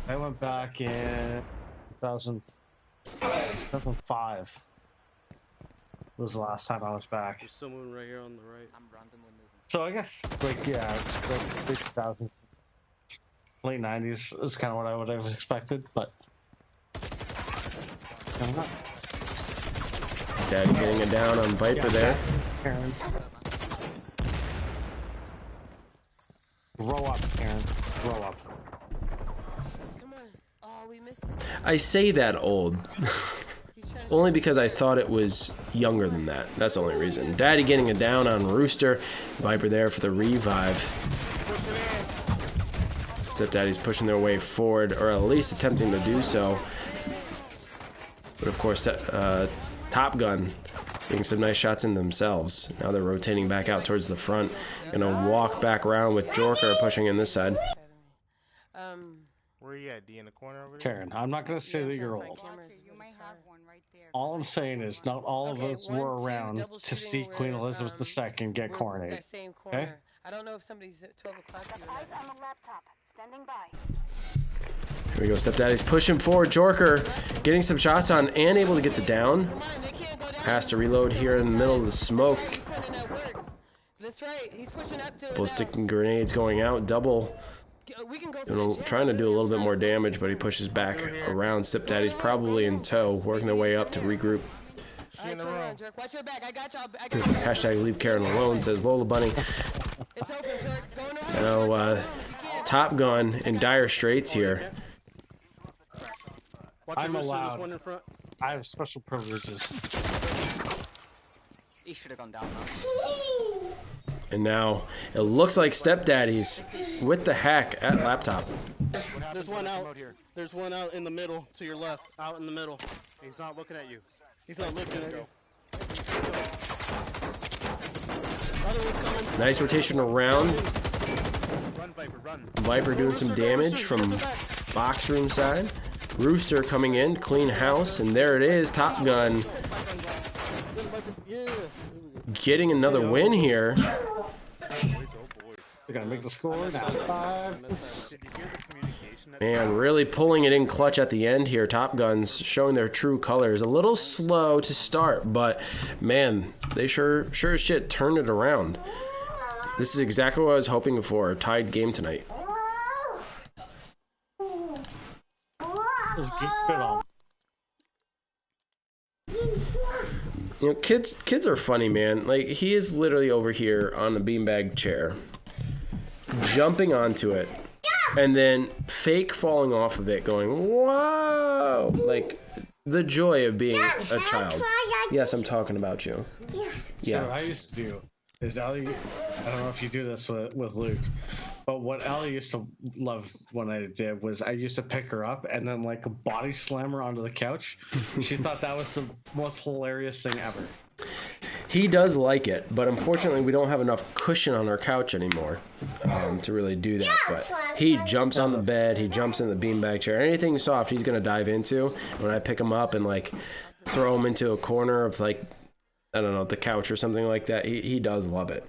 I went back in 2005. Was the last time I was back. There's someone right here on the right. I'm randomly moving. So I guess like like 2000s, late 90s is kind of what I would have expected, but I'm not. Daddy getting it down on Viper there. Aaron. Grow up, Aaron. Grow up. Come on. Oh, we missed it. I say that old. Only because I thought it was younger than that. That's the only reason. Daddy getting it down on Rooster. Viper there for the revive. Stepdaddy's pushing their way forward, or at least attempting to do so. But of course, Top Gun getting some nice shots in themselves. Now they're rotating back out towards the front. Gonna walk back around with Jorker pushing in this side. Where are you at, D? In the corner over there? Karen, I'm not gonna say that you're old. You might have one right there. All I'm saying is not all of us were around to see Queen Elizabeth II get coronated. That same corner. Okay? I don't know if somebody's at 12 o'clock to you or Eyes not. on the laptop. Standing by. Here we go, Stepdaddy's pushing forward. Jorker getting some shots on and able to get the down. Has to reload here in the middle of the smoke. That's right. He's pushing up to it. Ballistic grenades going out. Double. Trying to do a little bit more damage, but he pushes back around. Stepdaddy's probably in tow, working their way up to regroup. She in the room. Jerk. Watch your back. I got y'all. I got you. Hashtag leave Karen alone, says Lola Bunny. It's open, Jerk. Going around. You know, Top Gun in dire straits here. Watch I'm your rooster, allowed. there's one in front. I have special privileges. He should have gone down now. And now it looks like Stepdaddy's with the hack at laptop. There's one out. There's one out in the middle to your left. Out in the middle. He's not looking at you. He's not looking at you. Other one's coming. Nice rotation around. Run, Viper, run. Viper doing some damage from box room side. Rooster coming in, clean house, and there it is. Top Gun getting another win here. They're gonna make the score now. 5-6. Man, really pulling it in clutch at the end here. Top Guns showing their true colors. A little slow to start, but man, they sure as shit turned it around. This is exactly what I was hoping for. A tied game tonight. Just keep it on. You know, kids are funny, man. Like, he is literally over here on a beanbag chair, jumping onto it, and then fake falling off of it, going, whoa! Like, the joy of being a child. Yes, I'm talking about you. So what I used to do is Ellie, I don't know if you do this with Luke, but what Ellie used to love when I did was I used to pick her up and then like body slam her onto the couch. She thought that was the most hilarious thing ever. He does like it, but unfortunately we don't have enough cushion on our couch anymore to really do that. But he jumps on the bed, he jumps in the beanbag chair. Anything soft he's gonna dive into. When I pick him up and like throw him into a corner of like, I don't know, the couch or something like that, he does love it.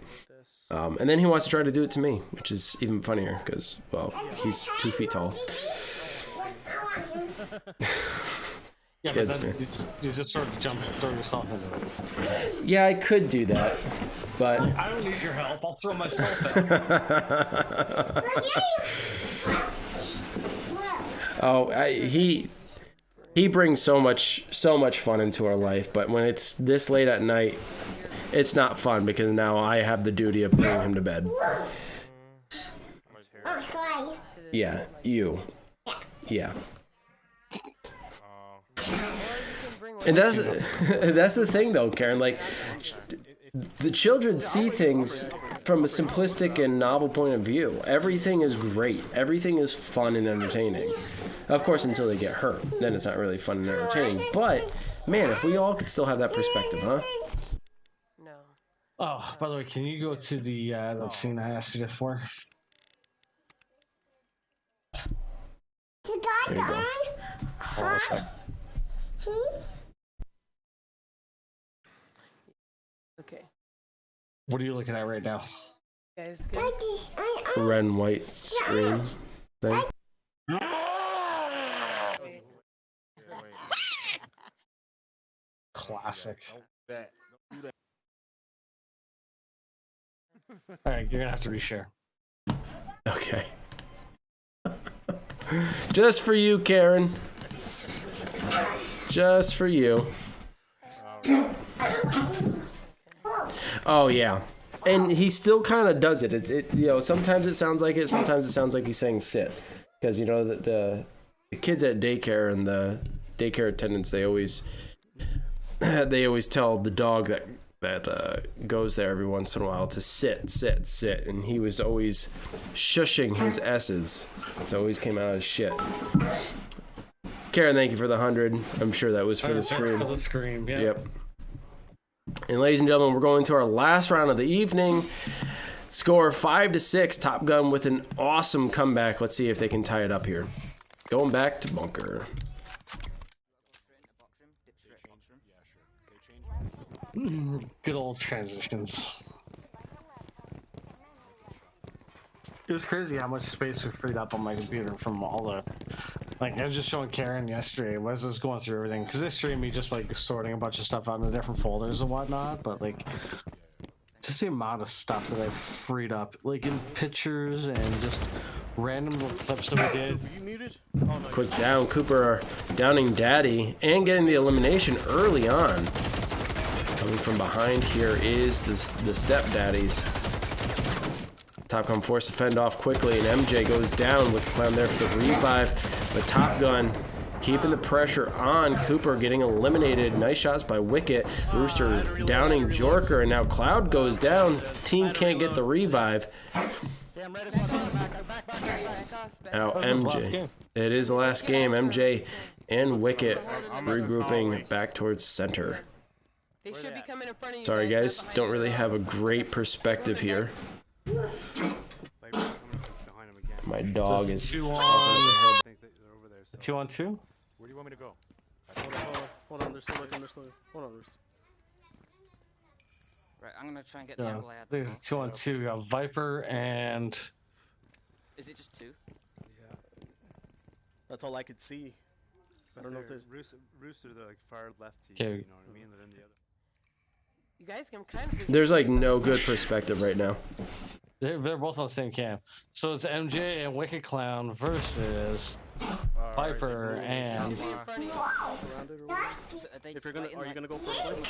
And then he wants to try to do it to me, which is even funnier because, well, he's 2 feet tall. Yeah, Kids, but then man. you just sort of throw yourself into it. Yeah, I could do that, but I don't need your help. I'll throw myself in. He brings so much fun into our life, but when it's this late at night, it's not fun because now I have the duty of putting him to bed. Yeah, you. Yeah. And that's the thing though, Karen, like the children see things from a simplistic and novel point of view. Everything is great. Everything is fun and entertaining. Of course, until they get hurt. Then it's not really fun and entertaining. But, man, if we all could still have that perspective, huh? No. Oh, by the way, can you go to the that scene I asked you for? There you go. Okay. What are you looking at right now? Guys, Red and white stream thing. Classic. Alright, you're gonna have to reshare. Okay. Just for you, Karen. Just for you. Oh yeah, and he still kind of does it. It you know, sometimes it sounds like it, sometimes it sounds like he's saying sit, because you know the kids at daycare and the daycare attendants, they always tell the dog that goes there every once in a while to sit, and he was always shushing his S's, so always came out as shit. Karen, thank you for the 100. I'm sure that was for the scream. For the scream, yeah. Yep. And ladies and gentlemen, we're going to our last round of the evening. Score 5-6. Top Gun with an awesome comeback. Let's see if they can tie it up here. Going back to bunker. Good old transitions. It was crazy how much space we freed up on my computer from all the, like, I was just showing Karen yesterday as I was going through everything, because this stream me just like sorting a bunch of stuff out into different folders and whatnot, but like just the amount of stuff that I freed up, like in pictures and just random little clips that we did. Are you muted? Quick down, Cooper downing Daddy and getting the elimination early on. Coming from behind here is the Step-Daddies. Top Gun forced to fend off quickly, and MJ goes down with the clown there for the revive. But Top Gun keeping the pressure on. Cooper getting eliminated. Nice shots by Wicket. Rooster downing Jorker, and now Cloud goes down. Team can't get the revive. Now MJ. It is the last game. MJ and Wicket regrouping back towards center. They should be coming in front of you. Sorry guys, don't really have a great perspective here. My dog is... 2 on 2? Where do you want me to go? Hold on, they're still looking, Hold on, Right, I'm gonna try and get the angle I had. There's 2 on 2. You got Viper and... Is it just 2? Yeah. That's all I could see. I don't know if there's... Rooster, the like far left team, Okay. you know what I mean? They're in the other. You guys can kind of... There's like no good perspective right now. They're both on the same camp. So it's MJ and Wicked Clown versus Viper and... If you're gonna... Are you gonna go for a play?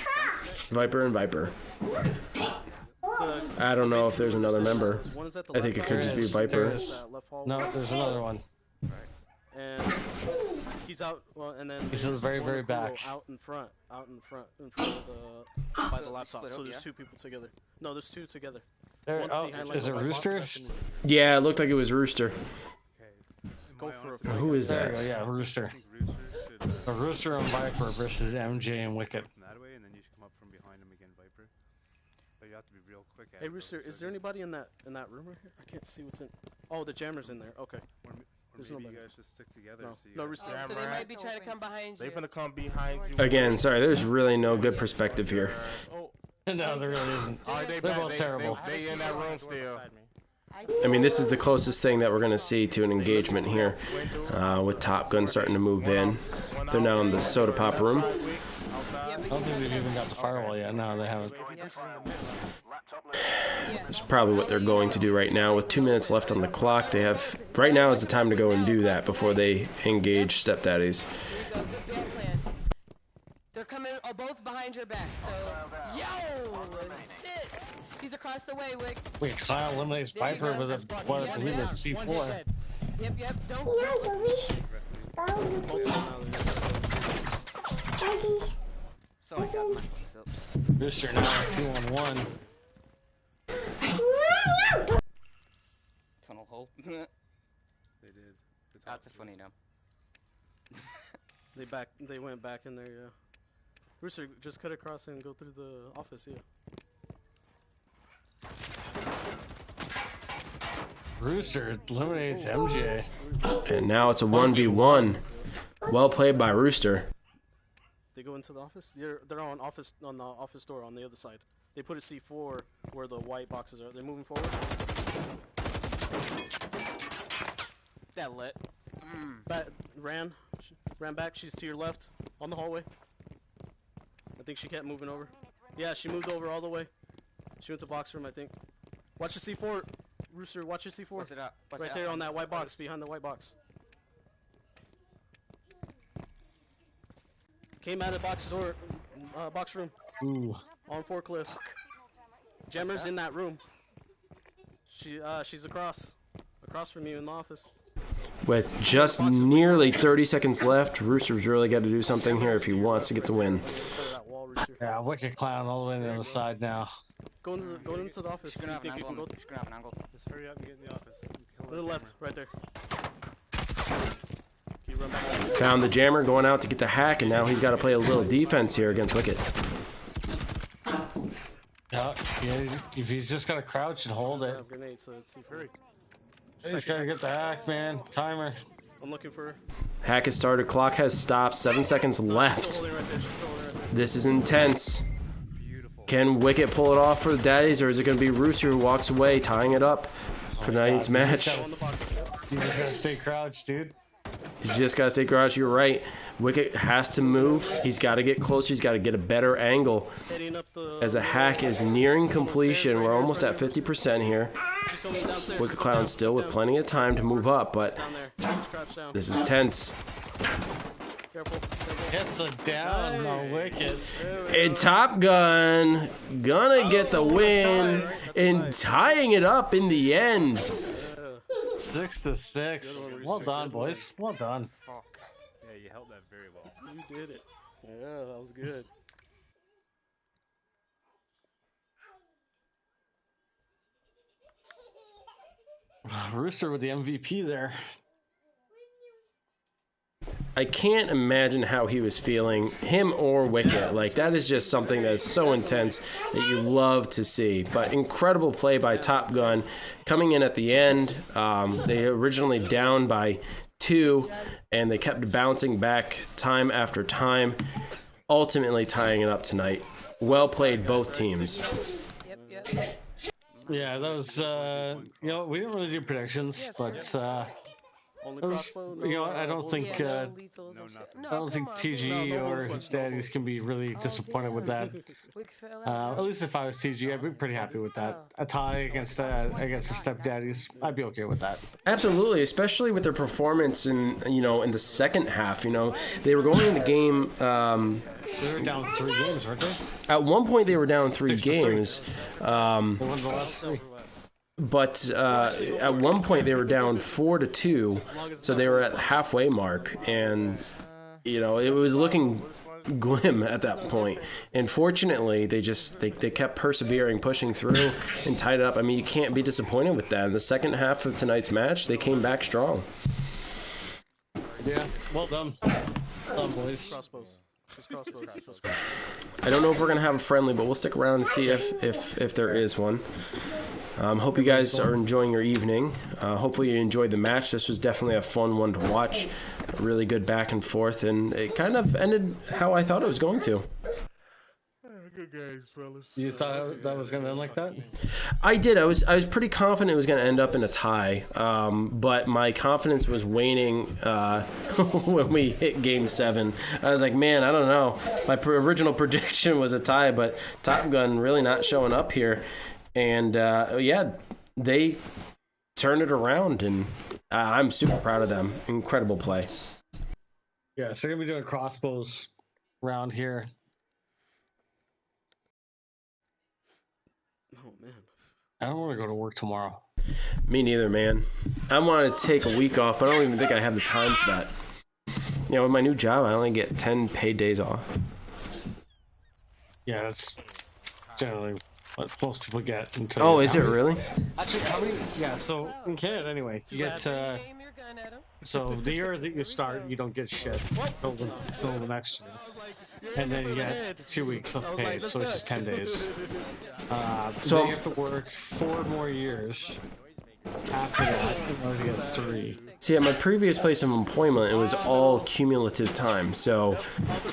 Viper and Viper. I don't know if there's another member. I think it could just be Viper. No, there's another one. And he's out. Well, and then he's in the very, very back. Out in front of the by the laptop. So there's 2 people together. No, there's 2 together. Is it Rooster? Yeah, it looked like it was Rooster. Go for it. Who is that? Yeah, Rooster. A Rooster and Viper versus MJ and Wicket. That way, and then you should come up from behind him again, Viper. But you have to be real quick. Hey Rooster, is there anybody in that room right here? I can't see what's in. Oh, the jammer's in there. Okay. Or maybe you guys just stick together. No, so no Rooster. So they might be trying to come behind you. They finna come behind you. Again, sorry, there's really no good perspective here. No, there really isn't. They're both terrible. They in that room still. I mean, this is the closest thing that we're going to see to an engagement here, with Top Gun starting to move in. They're now in the soda pop room. I don't think they've even got the firewall yet. No, they haven't. That's probably what they're going to do right now. With 2 minutes left on the clock, they have... Right now is the time to go and do that before they engage Step-Daddies. They're coming both behind your back, so... Yo! Shit! He's across the way, Wick. Wait, Clown eliminates Viper with a, what I believe is C4. Yep, don't... Sorry guys, I'm this up. Rooster now 2 on 1. Tunnel hole. They did. That's a funny name. They went back in there, yeah. Rooster, just cut across and go through the office, yeah. Rooster eliminates MJ. And now it's a 1v1. Well played by Rooster. They go into the office? They're on the office door on the other side. They put a C4 where the white boxes are. They're moving forward. That lit. Ran back. She's to your left on the hallway. I think she kept moving over. Yeah, she moved over all the way. She went to box room, I think. Watch the C4, Rooster. Watch your C4. What's it at? Right there on that white box, behind the white box. Came out of box door, box room. Ooh. On forklift. Gemmer's in that room. She's across from you in the office. With just nearly 30 seconds left, Rooster's really got to do something here if he wants to get the win. Yeah, Wicked Clown all the way to the other side now. Go into the office. She's gonna have an angle. She's gonna have an angle. Just hurry up and get in the office. To the left, right there. Keep running back. Found the jammer going out to get the hack, and now he's got to play a little defense here against Wicket. Yeah, if he's just gonna crouch and hold it. Grenade, so it's hurry. He's gotta get the hack, man. Timer. I'm looking for her. Hack has started. Clock has stopped. 7 seconds left. This is intense. Can Wicket pull it off for the Daddies, or is it going to be Rooster who walks away, tying it up for tonight's match? You just gotta stay crouched, dude. He's just got to stay crouched. You're right. Wicket has to move. He's got to get closer. He's got to get a better angle. As the hack is nearing completion, we're almost at 50% here. Wicket Clown still with plenty of time to move up, but this is tense. Careful. Gets the down, no wicket. And Top Gun gonna get the win and tying it up in the end. 6-6. Well done, boys. Well done. Fuck. Yeah, you held that very well. You did it. Yeah, that was good. Rooster with the MVP there. I can't imagine how he was feeling, him or Wicket. Like, that is just something that's so intense that you love to see. But incredible play by Top Gun coming in at the end. They originally down by 2, and they kept bouncing back time after time, ultimately tying it up tonight. Well played, both teams. Yeah, that was, you know, we didn't really do predictions, but, Only crossbow, no, you know, I don't think, I No, don't think TG or Da-Dees can be really disappointed with that. At least if I was TG, I'd be pretty happy with that. A tie against the Step Da-Dees, I'd be okay with that. Absolutely, especially with their performance in, you know, in the second half. You know, they were going in the game. They were down 3 games, weren't they? At one point, they were down 3 games. They won the last 3. But at one point they were down 4-2, so they were at the halfway mark, and you know it was looking glim at that point. And fortunately, they kept persevering, pushing through, and tied it up. I mean, you can't be disappointed with that. In the second half of tonight's match, they came back strong. Yeah, well done. Well done, boys. Crossbows. I don't know if we're gonna have a friendly, but we'll stick around and see if there is one. Hope you guys are enjoying your evening. Hopefully you enjoyed the match. This was definitely a fun one to watch. A really good back and forth, and it kind of ended how I thought it was going to. Good games, fellas. You thought that was going to end like that? I did. I was pretty confident it was going to end up in a tie, but my confidence was waning when we hit Game 7. I was like, man, I don't know. My original prediction was a tie, but Top Gun really not showing up here. And, yeah, they turned it around, and I'm super proud of them. Incredible play. Yeah, so we're going to be doing crossbows round here. Oh, man. I don't want to go to work tomorrow. Me neither, man. I want to take a week off, but I don't even think I have the time for that. You know, with my new job, I only get 10 paid days off. Yeah, that's generally what most people get. Until oh, is it really? Actually, how many? Yeah, so in Canada, anyway, you get. So the year that you start, you don't get shit until the next year, and then you get 2 weeks of pay, so it's just 10 days. So you have to work 4 more years after that in order to get 3. See, at my previous place of employment, it was all cumulative time. So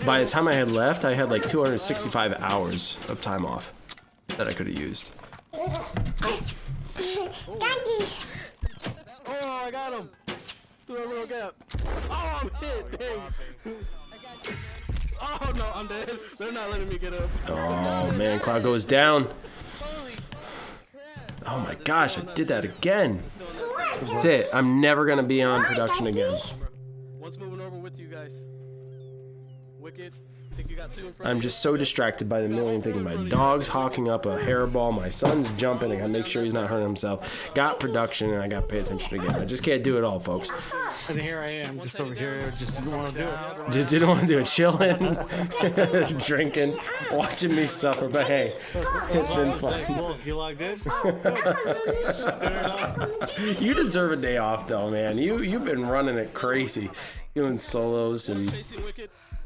by the time I had left, I had like 265 hours of time off that I could have used. Oh, I got him. Through a little gap. Oh, I'm hit. Dang. Oh, no, I'm dead. They're not letting me get up. Oh, man, cloud goes down. Oh, my gosh, I did that again. That's it. I'm never going to be on production again. What's moving over with you guys? Wicked. Think you got 2 in front? I'm just so distracted by the million thinking my dog's hawking up a hairball, my son's jumping, I gotta make sure he's not hurting himself. Got production, and I gotta pay attention again. I just can't do it all, folks. And here I am, just over here, just didn't want to do it. Just didn't want to do it. Chilling, drinking, watching me suffer. But hey, it's been fun. Well, you logged in? You deserve a day off, though, man. You've been running it crazy, doing solos and.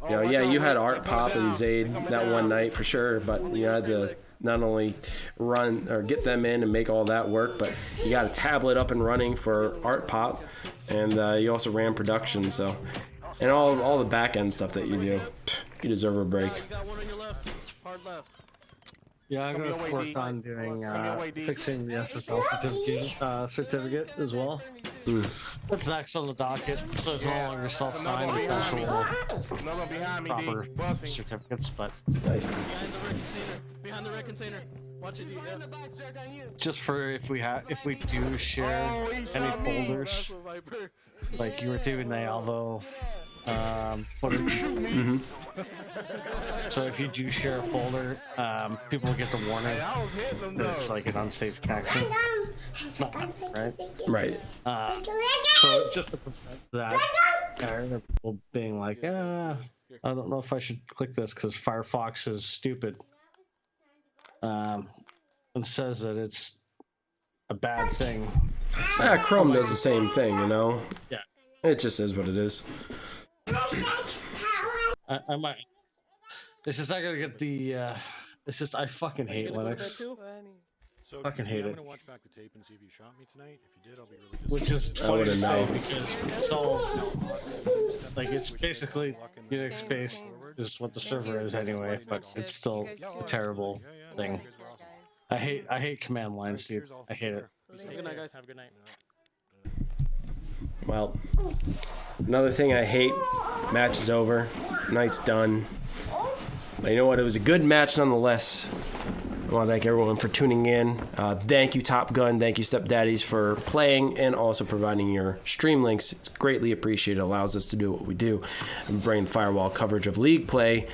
You know, yeah, you had Art Pop and Zayd that one night for sure, but you had to not only run or get them in and make all that work, but you got a tablet up and running for Art Pop, and you also ran production, so and all the back end stuff that you do, you deserve a break. Yeah, I'm gonna work on doing fixing the SSL certificate as well. That's next on the docket, so it's no longer self-signed, it's actual proper certificates, but nice. Behind the red container. Watch it. Just for if we do share any folders, like you were doing the Alvo footage. So if you do share a folder, people will get the warning that it's like an unsafe connection. It's not, right? Right. So just to prevent that, people being like, I don't know if I should click this because Firefox is stupid, and says that it's a bad thing. Yeah, Chrome does the same thing, you know? Yeah. It just is what it is. I might. It's just I gotta get the. It's just I fucking hate Linux. So Fucking hate I'm it. gonna watch back the tape and see if you shot me tonight. If you did, I'll be really Which is I funny to wouldn't say know. because it's all like it's basically Unix based is what the server is anyway, but it's still a terrible thing. I hate command lines, dude. I hate it. Good night, guys. Have a good night. Well, another thing I hate, match is over, night's done. But you know what, it was a good match nonetheless. I want to thank everyone for tuning in. Thank you, Top Gun. Thank you, Da-Dees, for playing and also providing your stream links. It's greatly appreciated. It allows us to do what we do and bring Firewall coverage of League play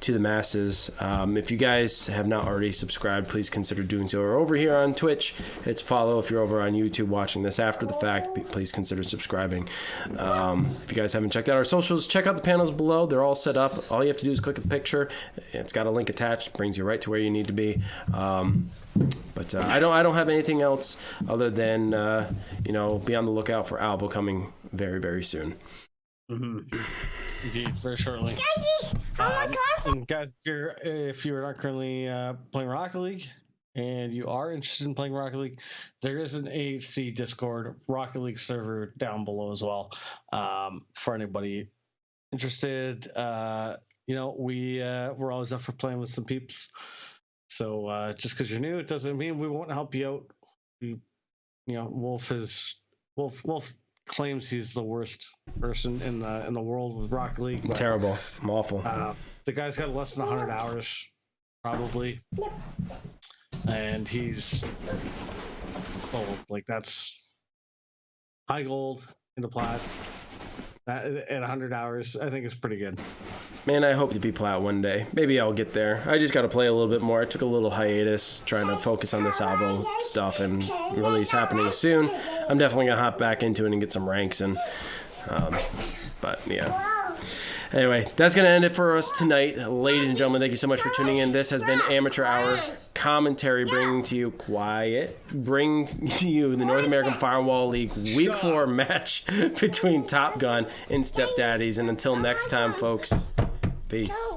to the masses. If you guys have not already subscribed, please consider doing so. Or over here on Twitch, it's follow. If you're over on YouTube watching this after the fact, please consider subscribing. If you guys haven't checked out our socials, check out the panels below. They're all set up. All you have to do is click the picture. It's got a link attached. It brings you right to where you need to be. But I don't have anything else other than be on the lookout for Albo coming very, very soon. Indeed, very shortly. And guys, if you're not currently playing Rocket League and you are interested in playing Rocket League, there is an AHC Discord Rocket League server down below as well. For anybody interested, we're always up for playing with some peeps. So just because you're new, it doesn't mean we won't help you out. Wolf claims he's the worst person in the world with Rocket League. But, terrible. I'm awful. The guy's got less than 100 hours, probably, and he's gold. Like that's high gold into plat. That at 100 hours, I think is pretty good. Man, I hope to be plat one day. Maybe I'll get there. I just got to play a little bit more. I took a little hiatus trying to focus on this Albo stuff and release happening soon. I'm definitely going to hop back into it and get some ranks. But yeah. Anyway, that's going to end it for us tonight. Ladies and gentlemen, thank you so much for tuning in. This has been Amateur Hour Commentary, bringing to you the North American Firewall League Week 4 match between Top Gun and Da-Dees. And until next time, folks, peace.